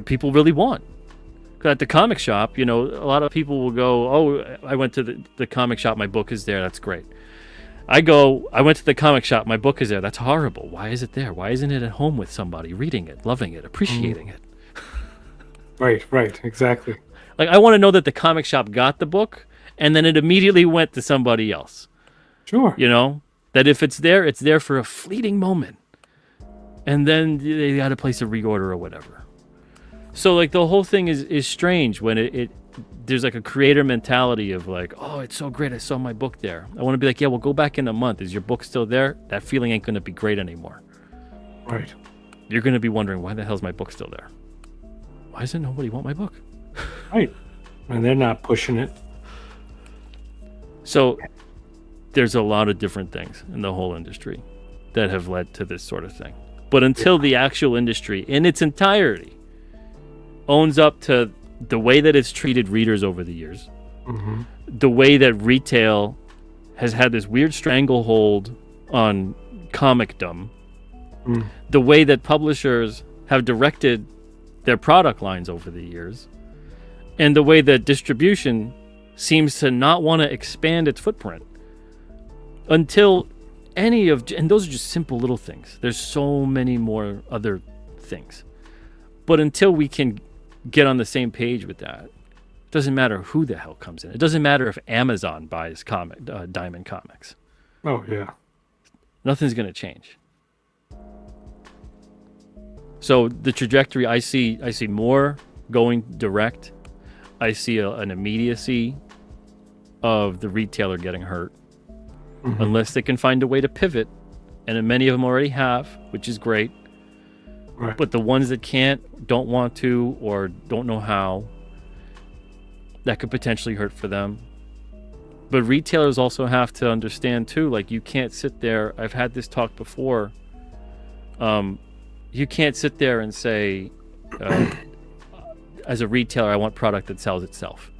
people really want. 'Cause at the comic shop, you know, a lot of people will go, oh, I went to the comic shop, my book is there, that's great. I went to the comic shop, my book is there, that's horrible. Why is it there? Why isn't it at home with somebody reading it, loving it, appreciating it? Right, exactly. Like, I want to know that the comic shop got the book and then it immediately went to somebody else. Sure. You know, that if it's there for a fleeting moment. And then they got to place a reorder or whatever. So, like, the whole thing is strange when there's like a creator mentality of like, oh, it's so great, I saw my book there. I want to be like, yeah, well, go back in a month. Is your book still there? That feeling ain't going to be great anymore. Right. You're going to be wondering, why the hell's my book still there? Why doesn't nobody want my book? Right. And they're not pushing it. So there's a lot of different things in the whole industry that have led to this sort of thing. But until the actual industry in its entirety owns up to the way that it's treated readers over the years, the way that retail has had this weird stranglehold on comicdom, the way that publishers have directed their product lines over the years, and the way that distribution seems to not want to expand its footprint until and those are just simple little things. There's so many more other things. But until we can get on the same page with that, it doesn't matter who the hell comes in. It doesn't matter if Amazon buys Diamond Comics. Oh, yeah. Nothing's going to change. So the trajectory, I see more going direct. I see an immediacy of the retailer getting hurt. Unless they can find a way to pivot, and many of them already have, which is great. Right. But the ones that can't, don't want to, or don't know how, that could potentially hurt for them. But retailers also have to understand too, like, you can't sit there. I've had this talk before. You can't sit there and say, as a retailer, I want product that sells itself.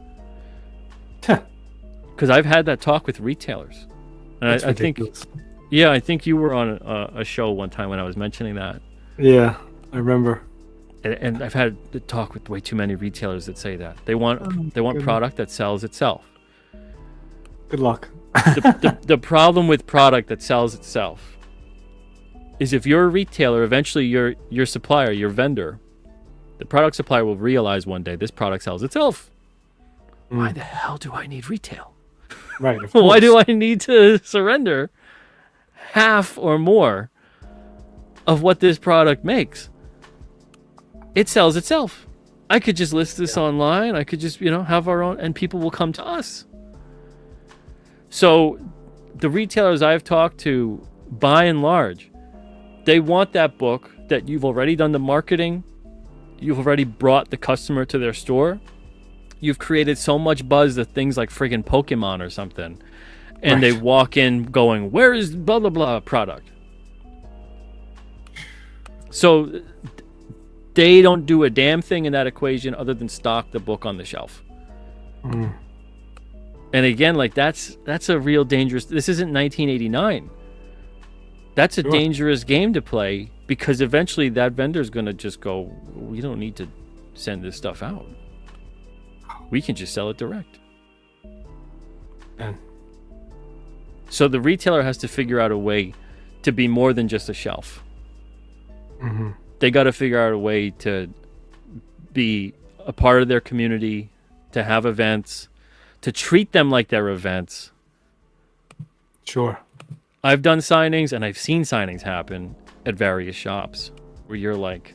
Because I've had that talk with retailers. And I think, I think you were on a show one time when I was mentioning that. Yeah, I remember. And I've had the talk with way too many retailers that say that they want product that sells itself. Good luck. The problem with product that sells itself is if you're a retailer, eventually your supplier, your vendor, the product supplier will realize one day this product sells itself. Why the hell do I need retail? Right. Why do I need to surrender half or more of what this product makes? It sells itself. I could just list this online. I could just, have our own, and people will come to us. So the retailers I've talked to, by and large, they want that book that you've already done the marketing. You've already brought the customer to their store. You've created so much buzz that things like friggin' Pokemon or something. And They walk in going, where is blah, blah, blah product? So they don't do a damn thing in that equation other than stock the book on the shelf. And again, like that's a real dangerous, this isn't 1989. That's a dangerous game to play because eventually that vendor's going to just go, we don't need to send this stuff out. We can just sell it direct. So the retailer has to figure out a way to be more than just a shelf. They got to figure out a way to be a part of their community, to have events, to treat them like they're events. Sure. I've done signings and I've seen signings happen at various shops where you're like,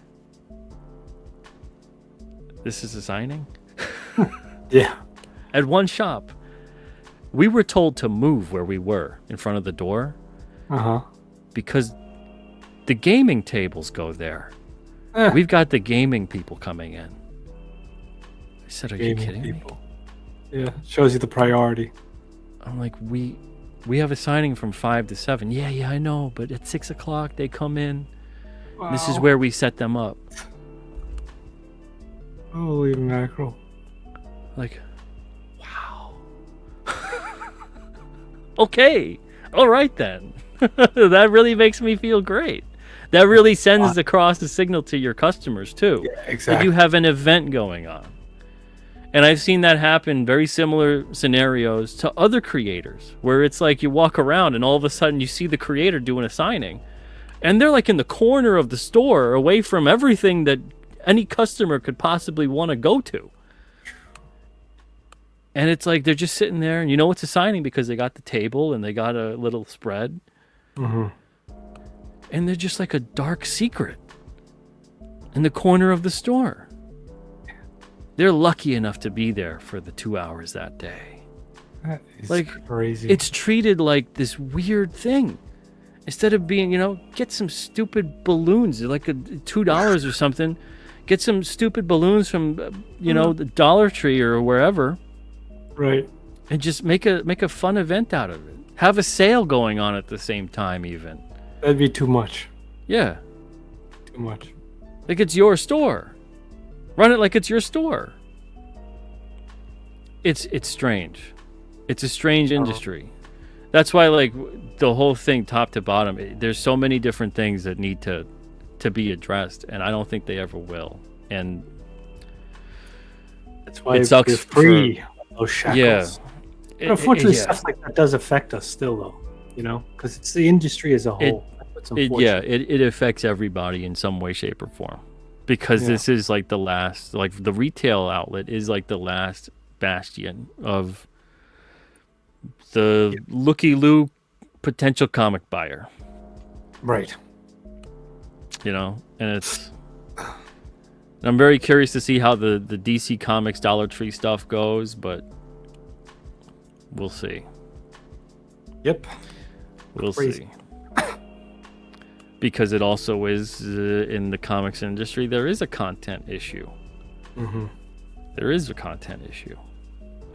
this is a signing? Yeah. At one shop, we were told to move where we were in front of the door because the gaming tables go there. We've got the gaming people coming in. I said, are you kidding me? Yeah, shows you the priority. I'm like, we have a signing from 5 to 7. Yeah, I know, but at 6 o'clock they come in. Wow. This is where we set them up. Holy mackerel. Like, wow. Okay. All right then. That really makes me feel great. That really sends across the signal to your customers too. Yeah, exactly. That you have an event going on. And I've seen that happen, very similar scenarios to other creators, where it's like you walk around and all of a sudden you see the creator doing a signing. And they're like in the corner of the store, away from everything that any customer could possibly want to go to. And it's like they're just sitting there, and you know it's a signing because they got the table and they got a little spread. And they're just like a dark secret in the corner of the store. They're lucky enough to be there for the 2 hours that day. That is like crazy. It's treated like this weird thing. Instead of being, get some stupid balloons, like $2 or something. Get some stupid balloons from, the Dollar Tree or wherever. Right. And just make a fun event out of it. Have a sale going on at the same time, even. That'd be too much. Yeah. Too much. Like it's your store. Run it like it's your store. It's strange. It's a strange industry. That's why, like, the whole thing, top to bottom, there's so many different things that need to be addressed, and I don't think they ever will. And that's why it sucks. We're free of those shackles. Yeah. But unfortunately, stuff like that does affect us still, though. You know, because it's the industry as a whole. It affects everybody in some way, shape, or form. Because this is like the last, like the retail outlet is like the last bastion of the looky-loo potential comic buyer. Right. You know, and I'm very curious to see how the DC Comics Dollar Tree stuff goes, but we'll see. Yep. We'll see. Because it also is in the comics industry, there is a content issue. Mm-hmm. There is a content issue.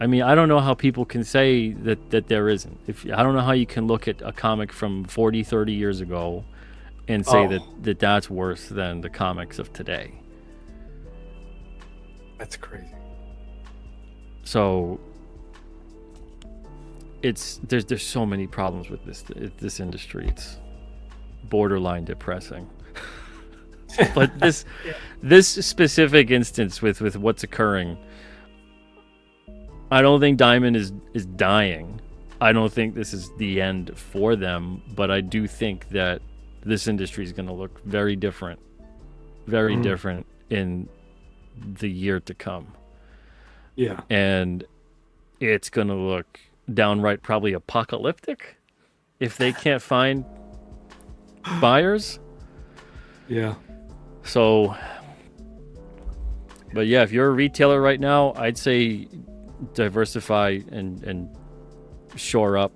I mean, I don't know how people can say that there isn't. I don't know how you can look at a comic from 40, 30 years ago and say that's worse than the comics of today. That's crazy. So there's so many problems with this industry. It's borderline depressing. But this specific instance with what's occurring, I don't think Diamond is dying. I don't think this is the end for them, but I do think that this industry is going to look very different in the year to come. Yeah. And it's going to look downright probably apocalyptic if they can't find buyers. Yeah. So, but yeah, if you're a retailer right now, I'd say diversify and shore up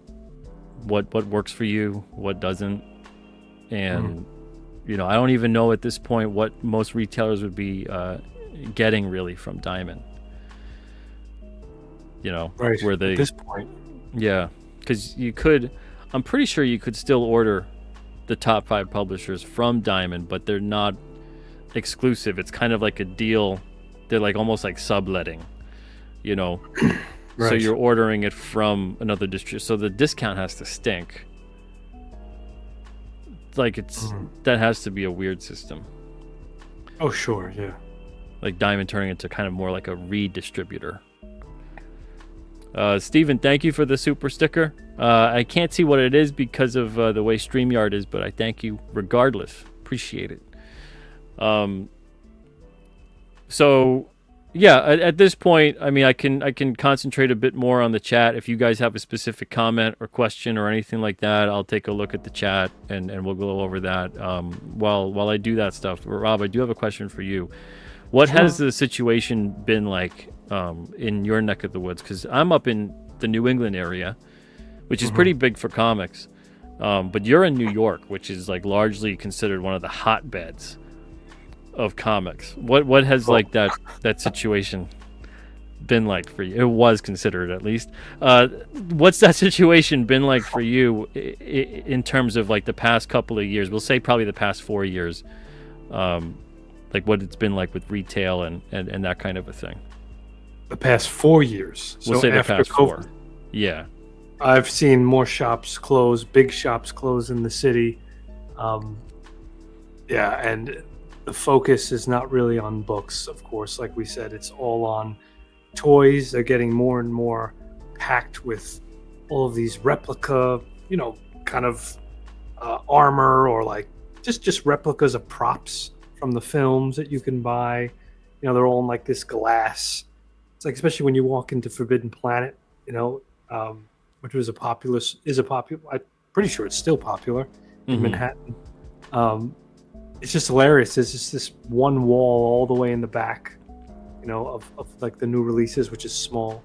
what works for you, what doesn't. And you know, I don't even know at this point what most retailers would be getting really from Diamond. You know, right, where they at this point. Yeah, because I'm pretty sure you could still order the top 5 publishers from Diamond, but they're not exclusive. It's kind of like a deal. They're like almost like subletting, you know. Right. So you're ordering it from another distributor. So the discount has to stink. Like that has to be a weird system. Oh sure, yeah. Like Diamond turning into kind of more like a redistributor. Steven, thank you for the super sticker. I can't see what it is because of the way StreamYard is, but I thank you regardless. Appreciate it. So, yeah, at this point, I mean, I can concentrate a bit more on the chat. If you guys have a specific comment or question or anything like that, I'll take a look at the chat and we'll go over that while I do that stuff. Rob, I do have a question for you. What has the situation been like in your neck of the woods? Because I'm up in the New England area, which is pretty big for comics. But you're in New York, which is like largely considered one of the hotbeds of comics. What has like that situation been like for you? It was considered, at least. What's that situation been like for you in terms of like the past couple of years? We'll say probably the past 4 years. Like what it's been like with retail and that kind of a thing. The past 4 years. We'll say the past COVID, 4. Yeah. I've seen more shops close, big shops close in the city. Yeah, and the focus is not really on books, of course. Like we said, it's all on toys. They're getting more and more packed with all of these replica, kind of armor or like just replicas of props from the films that you can buy. They're all in like this glass. It's like, especially when you walk into Forbidden Planet, which was I'm pretty sure it's still popular in Manhattan. It's just hilarious. There's just this one wall all the way in the back, of like the new releases, which is small.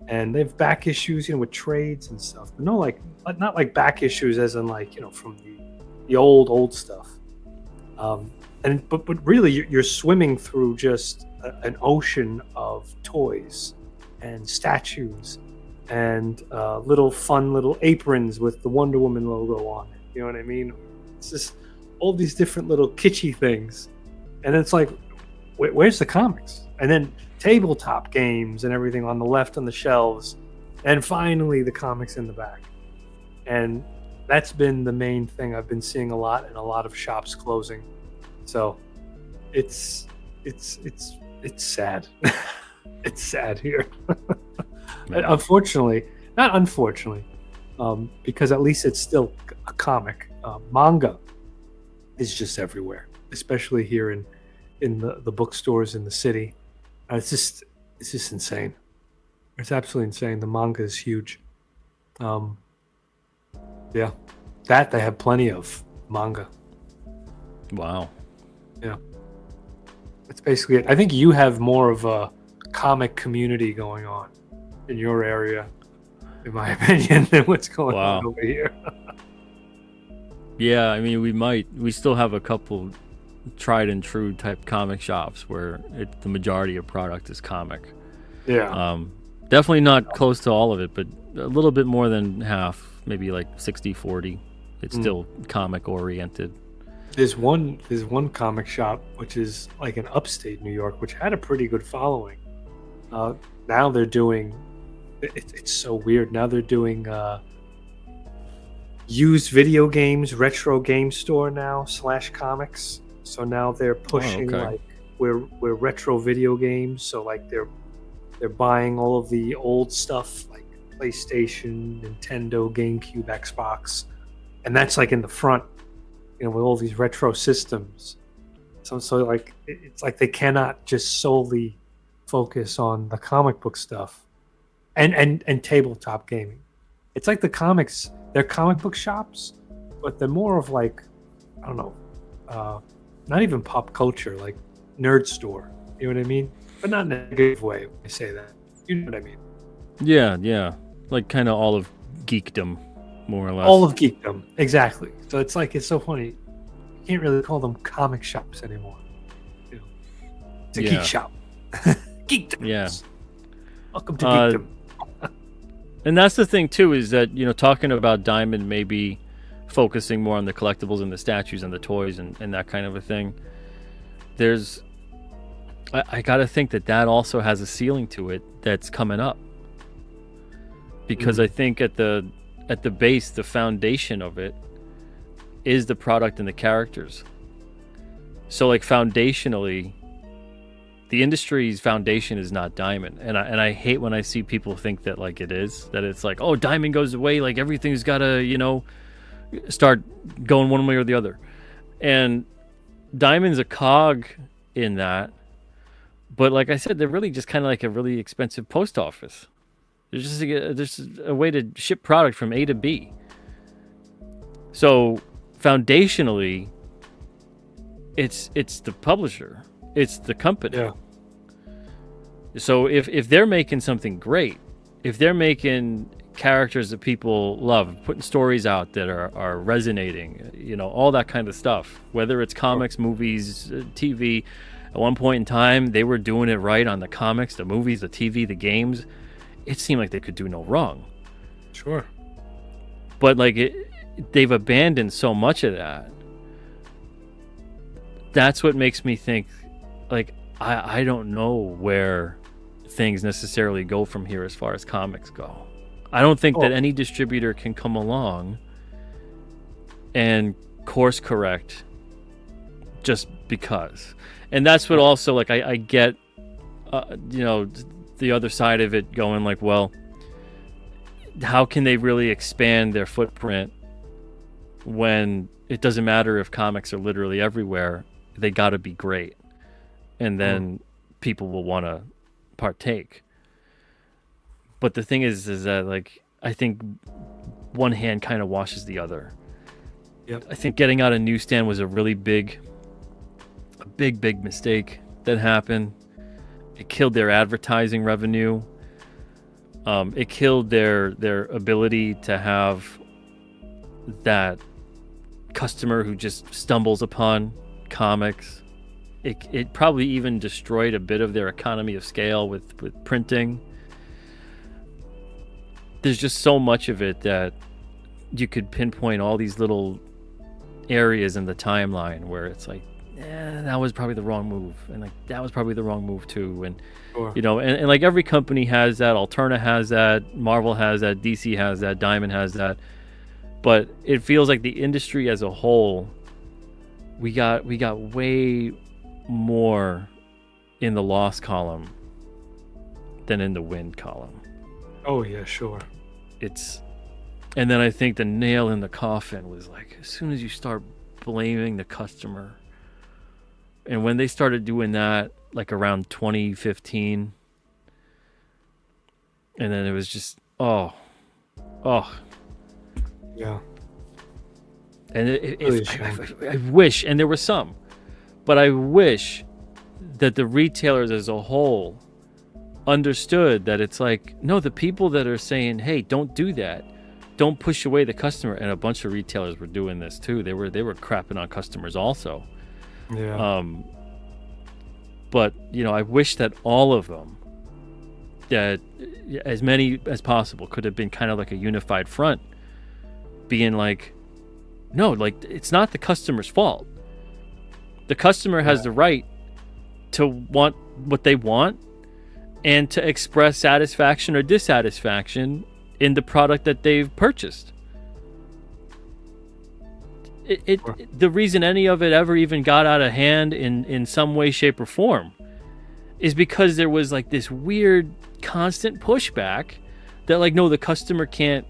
And they have back issues, with trades and stuff. But no, like, not like back issues as in like, from the old stuff. But really you're swimming through just an ocean of toys and statues and little fun little aprons with the Wonder Woman logo on it. You know what I mean? It's just all these different little kitschy things, and it's like, where's the comics? And then tabletop games and everything on the left on the shelves, and finally the comics in the back. And that's been the main thing I've been seeing a lot, and a lot of shops closing. So it's sad. It's sad here. Unfortunately, not unfortunately, because at least it's still a comic. Manga is just everywhere, especially here in the bookstores in the city. It's just insane. It's absolutely insane. The manga is huge. Yeah, that they have plenty of manga. Wow. Yeah, it's basically it. I think you have more of a comic community going on in your area, in my opinion, than what's going on over here. Yeah, I mean, we still have a couple tried and true type comic shops where the majority of product is comic. Yeah. Definitely not close to all of it, but a little bit more than half, maybe like 60-40. It's still comic oriented. There's one comic shop which is like in upstate New York, which had a pretty good following. Now they're doing it's so weird. Now they're doing used video games, retro game store now / comics. So now they're pushing like we're retro video games. So like they're buying all of the old stuff like PlayStation, Nintendo, GameCube, Xbox, and that's like in the front, you know, with all these retro systems. So like it's like they cannot just solely focus on the comic book stuff and tabletop gaming. It's like the comics, they're comic book shops, but they're more of like, I don't know, not even pop culture, like nerd store. You know what I mean? But not in a negative way when I say that. You know what I mean? Yeah. Like kind of all of geekdom, more or less. All of geekdom, exactly. So it's like, it's so funny. You can't really call them comic shops anymore. You know, it's a geek shop. Geekdom. Yeah. Welcome to geekdom. And that's the thing too, is that, you know, talking about Diamond maybe focusing more on the collectibles and the statues and the toys and that kind of a thing. I gotta think that also has a ceiling to it that's coming up. Because I think at the base, the foundation of it is the product and the characters. So like foundationally, the industry's foundation is not Diamond, and I hate when I see people think that like it is, that it's like, oh, Diamond goes away, like everything's gotta, you know, start going one way or the other. And Diamond's a cog in that, but like I said, they're really just kind of like a really expensive post office. There's just a way to ship product from A to B. So foundationally, it's the publisher, it's the company. Yeah. So if they're making something great, if they're making characters that people love, putting stories out that are resonating, you know, all that kind of stuff, whether it's comics, movies, TV. At one point in time, they were doing it right on the comics, the movies, the TV, the games. It seemed like they could do no wrong. Sure. But like they've abandoned so much of that. That's what makes me think, like, I don't know where things necessarily go from here as far as comics go. I don't think that any distributor can come along and course correct just because. And that's what also, like, I get, you know, the other side of it going like, well, how can they really expand their footprint when it doesn't matter if comics are literally everywhere? They got to be great. And then people will want to partake. But the thing is that, like, I think one hand kind of washes the other. Yep. I think getting out a newsstand was a really big mistake that happened. It killed their advertising revenue. It killed their ability to have that customer who just stumbles upon comics. It probably even destroyed a bit of their economy of scale with printing. there's just so much of it that you could pinpoint all these little areas in the timeline where it's like, that was probably the wrong move, and like that was probably the wrong move too, and you know, and like every company has that. Alterna has that, Marvel has that, DC has that, Diamond has that, but it feels like the industry as a whole, we got way more in the loss column than in the win column. Oh yeah, sure. And then I think the nail in the coffin was like, as soon as you start blaming the customer, and when they started doing that, like around 2015, and then it was just, oh. Yeah. And I wish, and there were some, but I wish that the retailers as a whole understood that it's like, no, the people that are saying, hey, don't do that, don't push away the customer, and a bunch of retailers were doing this too. They were crapping on customers also. Yeah. But you know, I wish that all of them, that as many as possible, could have been kind of like a unified front, being like, no, like it's not the customer's fault. The customer has the right to want what they want and to express satisfaction or dissatisfaction in the product that they've purchased. The reason any of it ever even got out of hand in some way, shape, or form is because there was like this weird constant pushback that like, no, the customer can't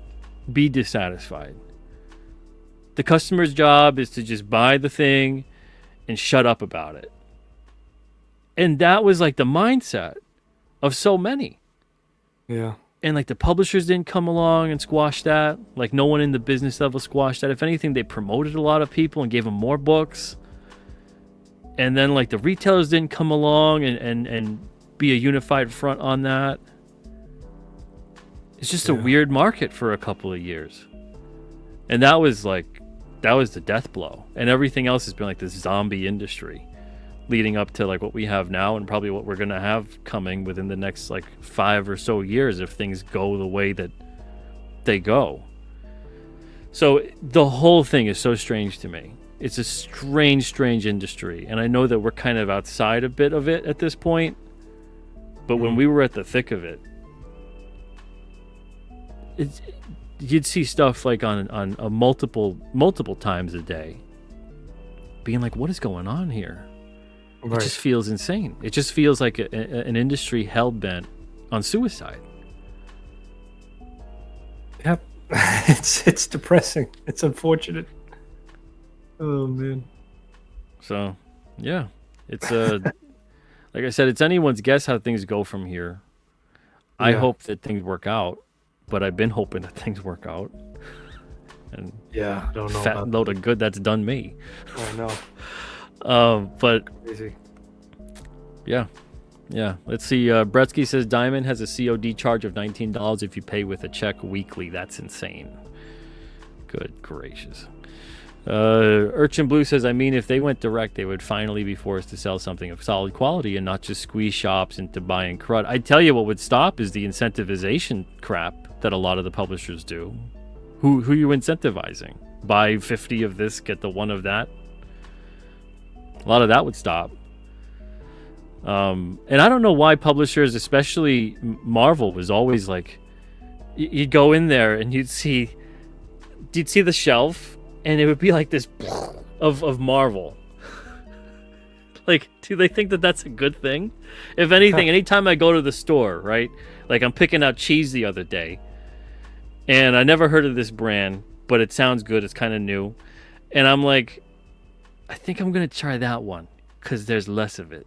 be dissatisfied. The customer's job is to just buy the thing and shut up about it. And that was like the mindset of so many. Yeah. And like the publishers didn't come along and squash that. Like no one in the business level squashed that. If anything, they promoted a lot of people and gave them more books. And then like the retailers didn't come along and be a unified front on that. It's just a weird market for a couple of years. And that was the death blow. And everything else has been like this zombie industry leading up to like what we have now, and probably what we're going to have coming within the next like 5 or so years if things go the way that they go. So the whole thing is so strange to me. It's a strange industry. And I know that we're kind of outside a bit of it at this point, but when we were at the thick of it, you'd see stuff like on a multiple times a day being like, what is going on here? Right. It just feels insane. It just feels like an industry hell-bent on suicide. Yep. It's depressing. It's unfortunate. Oh, man. So, yeah. It's, like I said, it's anyone's guess how things go from here. I hope that things work out, but I've been hoping that things work out. And I don't know. Fat load of good that's done me. I know. But crazy. Yeah. Let's see. Bretsky says Diamond has a COD charge of $19 if you pay with a check weekly. That's insane. Good gracious. Urchin Blue says, I mean, if they went direct, they would finally be forced to sell something of solid quality and not just squeeze shops into buying crud. I tell you what would stop is the incentivization crap that a lot of the publishers do. Who are you incentivizing? Buy 50 of this, get the one of that. A lot of that would stop. And I don't know why publishers, especially Marvel, was always like, you'd go in there and you'd see the shelf and it would be like this of Marvel. Like, do they think that that's a good thing? If anything, anytime I go to the store, right? Like I'm picking out cheese the other day and I never heard of this brand, but it sounds good. It's kind of new. And I'm like, I think I'm going to try that one because there's less of it.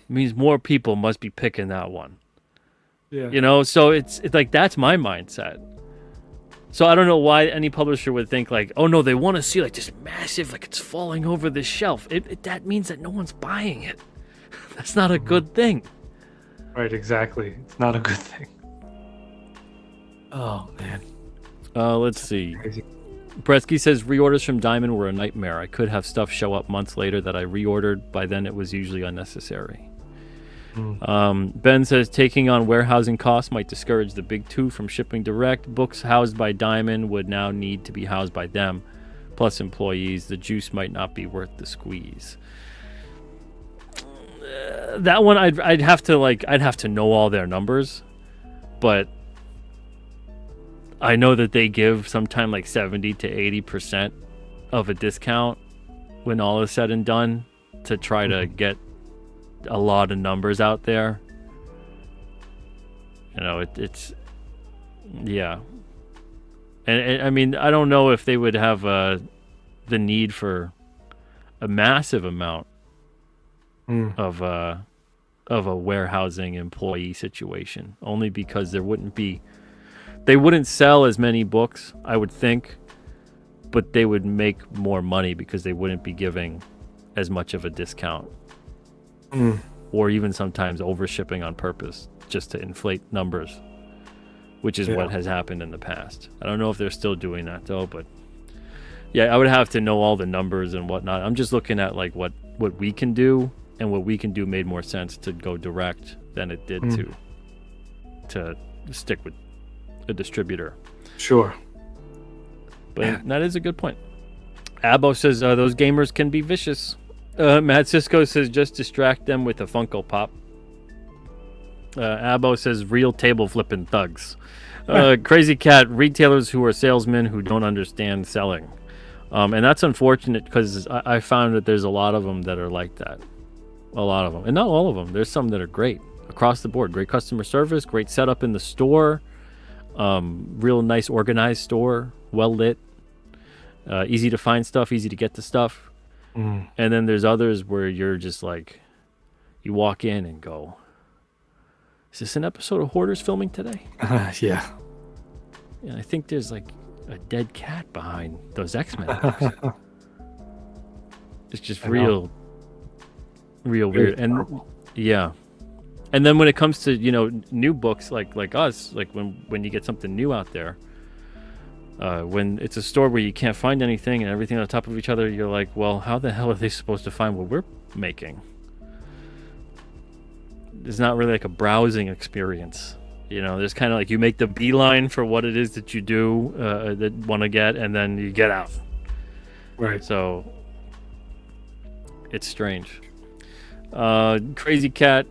Means more people must be picking that one. Yeah. You know, so it's like that's my mindset. So I don't know why any publisher would think like, oh no, they want to see like this massive, like it's falling over the shelf. That means that no one's buying it. That's not a good thing. Right, exactly. It's not a good thing. Oh man. Let's see. Crazy. Bretsky says reorders from Diamond were a nightmare. I could have stuff show up months later that I reordered. By then it was usually unnecessary. Ben says taking on warehousing costs might discourage the big two from shipping direct. Books housed by Diamond would now need to be housed by them, plus employees. The juice might not be worth the squeeze. That one, I'd have to know all their numbers, but I know that they give sometime like 70 to 80% of a discount when all is said and done to try to get a lot of numbers out there. You know, it's yeah. And I mean, I don't know if they would have the need for a massive amount of a warehousing employee situation, only because they wouldn't sell as many books, I would think, but they would make more money because they wouldn't be giving as much of a discount. Or even sometimes over shipping on purpose just to inflate numbers, which is what has happened in the past. I don't know if they're still doing that though, but yeah, I would have to know all the numbers and whatnot. I'm just looking at like what we can do, and what we can do made more sense to go direct than it did to stick with a distributor. Sure. But that is a good point. Abo says those gamers can be vicious. Matt Cisco says just distract them with a Funko Pop. Abo says real table flipping thugs. Crazy Cat, retailers who are salesmen who don't understand selling. And that's unfortunate because I found that there's a lot of them that are like that. A lot of them. And not all of them. There's some that are great across the board. Great customer service, great setup in the store, real nice organized store, well lit, easy to find stuff, easy to get to stuff. And then there's others where you're just like, you walk in and go, is this an episode of Hoarders filming today? Yeah. I think there's like a dead cat behind those X-Men books. It's just real weird. And yeah. And then when it comes to, new books like us, like when you get something new out there, when it's a store where you can't find anything and everything on top of each other, you're like, well, how the hell are they supposed to find what we're making? It's not really like a browsing experience. There's kind of like you make the beeline for what it is that you do that want to get, and then you get out. Right. So it's strange. Crazy Cat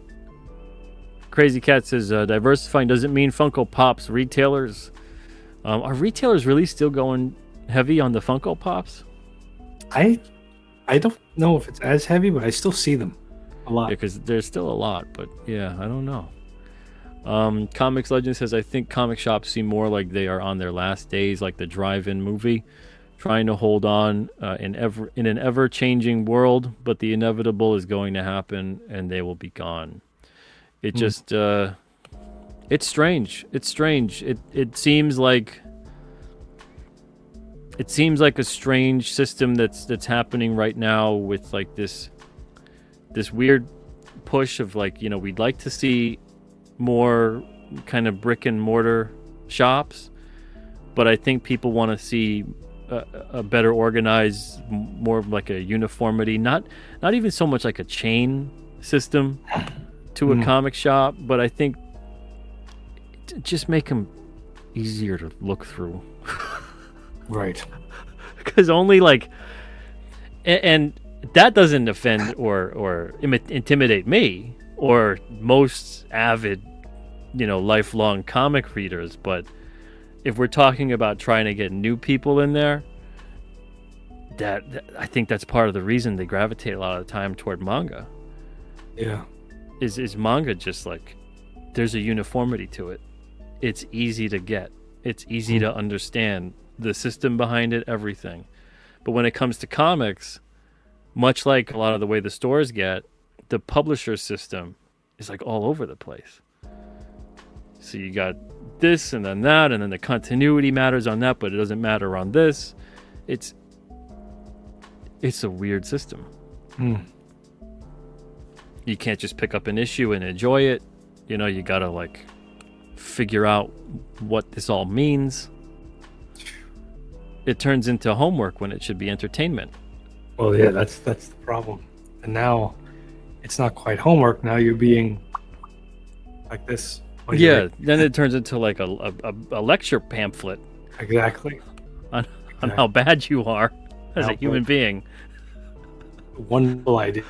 says diversifying doesn't mean Funko Pops. Retailers. Are retailers really still going heavy on the Funko Pops? I don't know if it's as heavy, but I still see them a lot. Because there's still a lot, but yeah, I don't know. Comics Legend says, I think comic shops seem more like they are on their last days, like the drive-in movie, trying to hold on in an ever-changing world, but the inevitable is going to happen, and they will be gone. It just... It's strange. It's strange. It seems like a strange system that's happening right now with like this weird push of like, we'd like to see more kind of brick and mortar shops, but I think people want to see a better organized, more of like a uniformity, not even so much like a chain system to a comic shop, but I think just make them easier to look through. Right. Because only like, and that doesn't offend or intimidate me or most avid, lifelong comic readers. But if we're talking about trying to get new people in there, that I think that's part of the reason they gravitate a lot of the time toward manga. Yeah. Is manga just like, there's a uniformity to it. It's easy to get. It's easy to understand the system behind it, everything. But when it comes to comics, much like a lot of the way the stores get, the publisher system is like all over the place. So you got this and then that, and then the continuity matters on that, but it doesn't matter on this. It's a weird system. You can't just pick up an issue and enjoy it. You gotta like figure out what this all means. It turns into homework when it should be entertainment. Well, yeah, that's the problem. And now it's not quite homework. Now you're being like this. Yeah, then it turns into like a lecture pamphlet. Exactly. On how bad you are as a human being. Wonderful idea.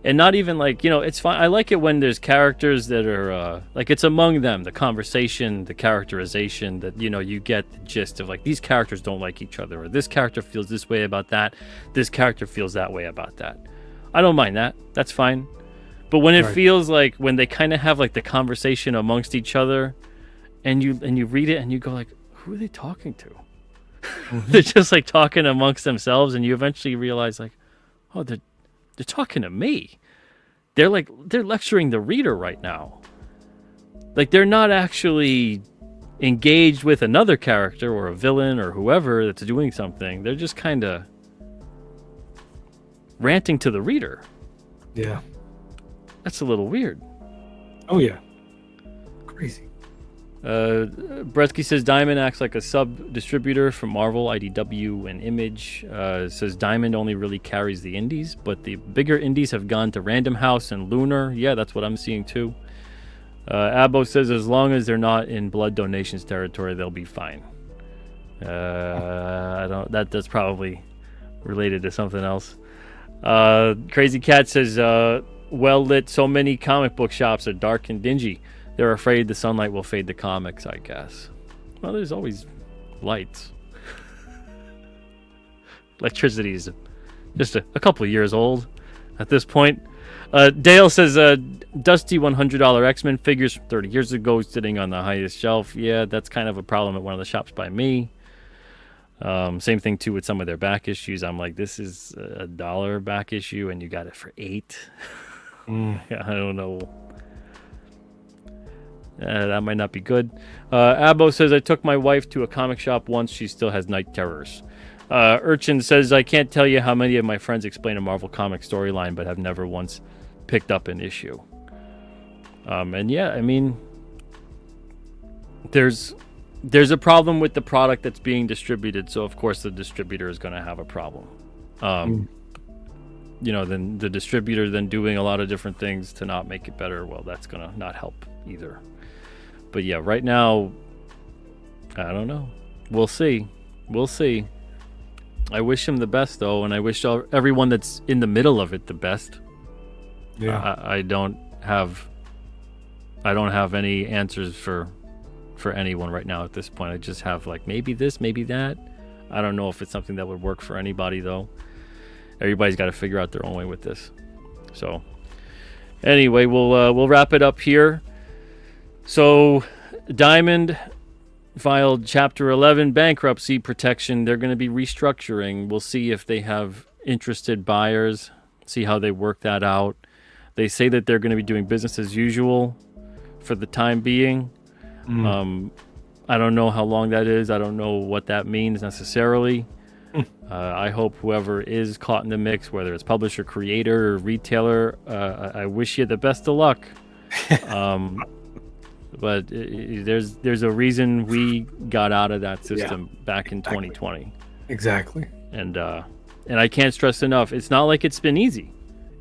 And not even like, it's fine. I like it when there's characters that are like it's among them, the conversation, the characterization that, you get the gist of like these characters don't like each other, or this character feels this way about that. This character feels that way about that. I don't mind that. That's fine. But when it feels like when they kind of have like the conversation amongst each other and you read it and you go like, who are they talking to? Mm-hmm. They're just like talking amongst themselves, and you eventually realize like, oh, they're talking to me. They're lecturing the reader right now. Like they're not actually engaged with another character or a villain or whoever that's doing something. They're just kind of ranting to the reader. Yeah. That's a little weird. Oh yeah. Crazy. Bretsky says Diamond acts like a sub-distributor for Marvel, IDW, and Image. Says Diamond only really carries the indies, but the bigger indies have gone to Random House and Lunar. Yeah, that's what I'm seeing too. Abbo says as long as they're not in blood donations territory, they'll be fine. That's probably related to something else. Crazy Cat says, well lit, so many comic book shops are dark and dingy. They're afraid the sunlight will fade the comics, I guess. Well, there's always lights. Electricity is just a couple of years old at this point. Dale says, dusty $100 X-Men figures from 30 years ago sitting on the highest shelf. Yeah, that's kind of a problem at one of the shops by me. Same thing, too, with some of their back issues. I'm like, this is $1 back issue, and you got it for $8. Yeah, I don't know. That might not be good. Abbo says, I took my wife to a comic shop once. She still has night terrors. Urchin says, I can't tell you how many of my friends explain a Marvel comic storyline, but have never once picked up an issue. And yeah, I mean, there's a problem with the product that's being distributed, so of course the distributor is going to have a problem. Then the distributor then doing a lot of different things to not make it better, well, that's going to not help either. But yeah, right now, I don't know. We'll see. I wish him the best, though, and I wish everyone that's in the middle of it the best. Yeah. I don't have any answers for anyone right now at this point. I just have like maybe this, maybe that. I don't know if it's something that would work for anybody, though. Everybody's got to figure out their own way with this. So anyway, we'll wrap it up here. So Diamond filed Chapter 11 bankruptcy protection. They're going to be restructuring. We'll see if they have interested buyers, see how they work that out. They say that they're going to be doing business as usual for the time being. I don't know how long that is. I don't know what that means necessarily. I hope whoever is caught in the mix, whether it's publisher, creator, or retailer, I wish you the best of luck. But there's a reason we got out of that system back in 2020. Exactly. And I can't stress enough, it's not like it's been easy.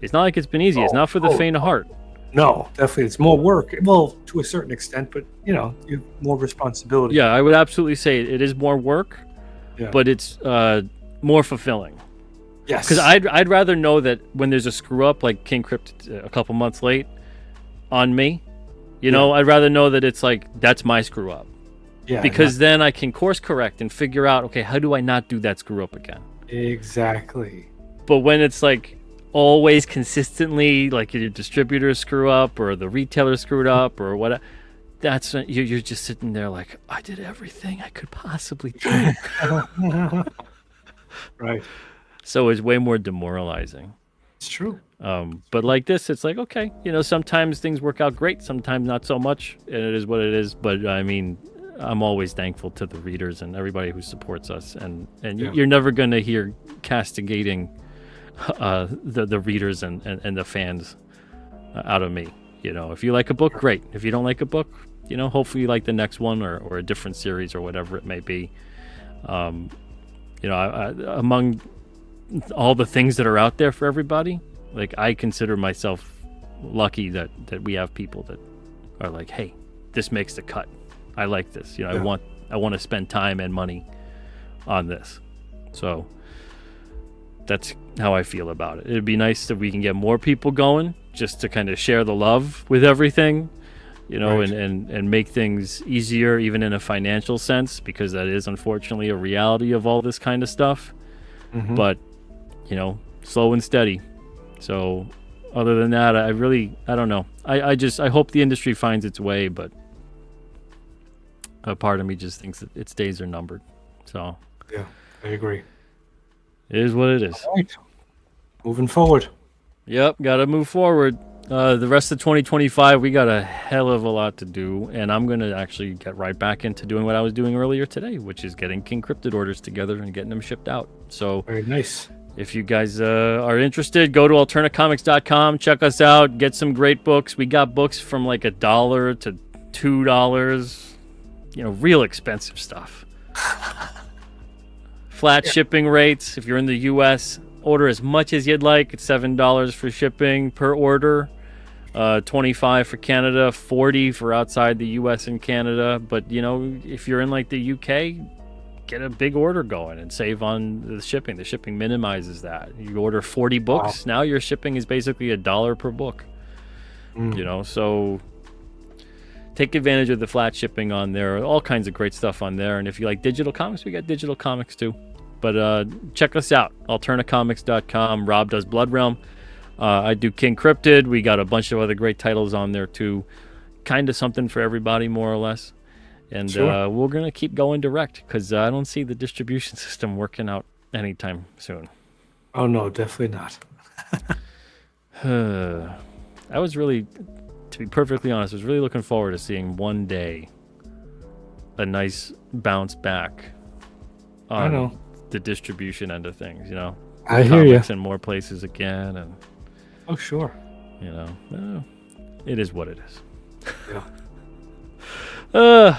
It's not It's not for the faint of heart. No, definitely. It's more work. Well, to a certain extent, but you have more responsibility. Yeah, I would absolutely say it is more work, but it's more fulfilling. Yes. Because I'd rather know that when there's a screw up, like King Crypt a couple months late on me, I'd rather know that it's like, that's my screw up. Yeah. Because then I can course correct and figure out, okay, how do I not do that screw up again? Exactly. But when it's like always consistently, like your distributor screw up or the retailer screwed up or whatever, that's you're just sitting there like, I did everything I could possibly do. Right. So it's way more demoralizing. It's true. But like this, it's like, okay, sometimes things work out great, sometimes not so much, and it is what it is. But I mean, I'm always thankful to the readers and everybody who supports us, and you're never going to hear castigating the readers and the fans out of me. If you like a book, great. If you don't like a book, hopefully you like the next one or a different series or whatever it may be. Among all the things that are out there for everybody, like I consider myself lucky that we have people that are like, hey, this makes the cut. I like this. You know, I want to spend time and money on this. So that's how I feel about it. It'd be nice if we can get more people going, just to kind of share the love with everything, you know, right. and make things easier, even in a financial sense, because that is unfortunately a reality of all this kind of stuff. Mm-hmm. But, you know, slow and steady. So other than that, I don't know. I hope the industry finds its way, but a part of me just thinks that its days are numbered. So yeah, I agree. It is what it is. All right. Moving forward. Yep, got to move forward. The rest of 2025, we got a hell of a lot to do, and I'm going to actually get right back into doing what I was doing earlier today, which is getting King Cryptid orders together and getting them shipped out. So very nice. If you guys are interested, go to alternativecomics.com, check us out, get some great books. We got books from like $1 to $2, you know, real expensive stuff. Flat shipping rates. If you're in the U.S., order as much as you'd like. It's $7 for shipping per order. $25 for Canada, $40 for outside the U.S. and Canada. But, you know, if you're in like the U.K., get a big order going and save on the shipping. The shipping minimizes that. You order 40 books, now your shipping is basically $1 per book. You know, so take advantage of the flat shipping on there. All kinds of great stuff on there. And if you like digital comics, we got digital comics too. But check us out, alternativecomics.com. Rob does Blood Realm. I do King Cryptid. We got a bunch of other great titles on there too. Kind of something for everybody, more or less. And we're going to keep going direct because I don't see the distribution system working out anytime soon. Oh, no, definitely not. I was really, to be perfectly honest, I was really looking forward to seeing one day a nice bounce back on the distribution end of things, you know? I hear you. In more places again. And oh, sure. You know, it is what it is. Yeah.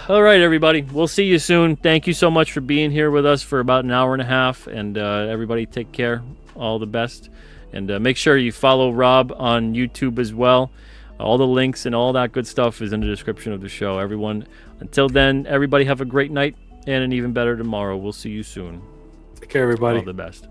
All right, everybody. We'll see you soon. Thank you so much for being here with us for about an hour and a half. And everybody take care. All the best. And make sure you follow Rob on YouTube as well. All the links and all that good stuff is in the description of the show. Everyone, until then, everybody have a great night and an even better tomorrow. We'll see you soon. Take care, everybody. All the best.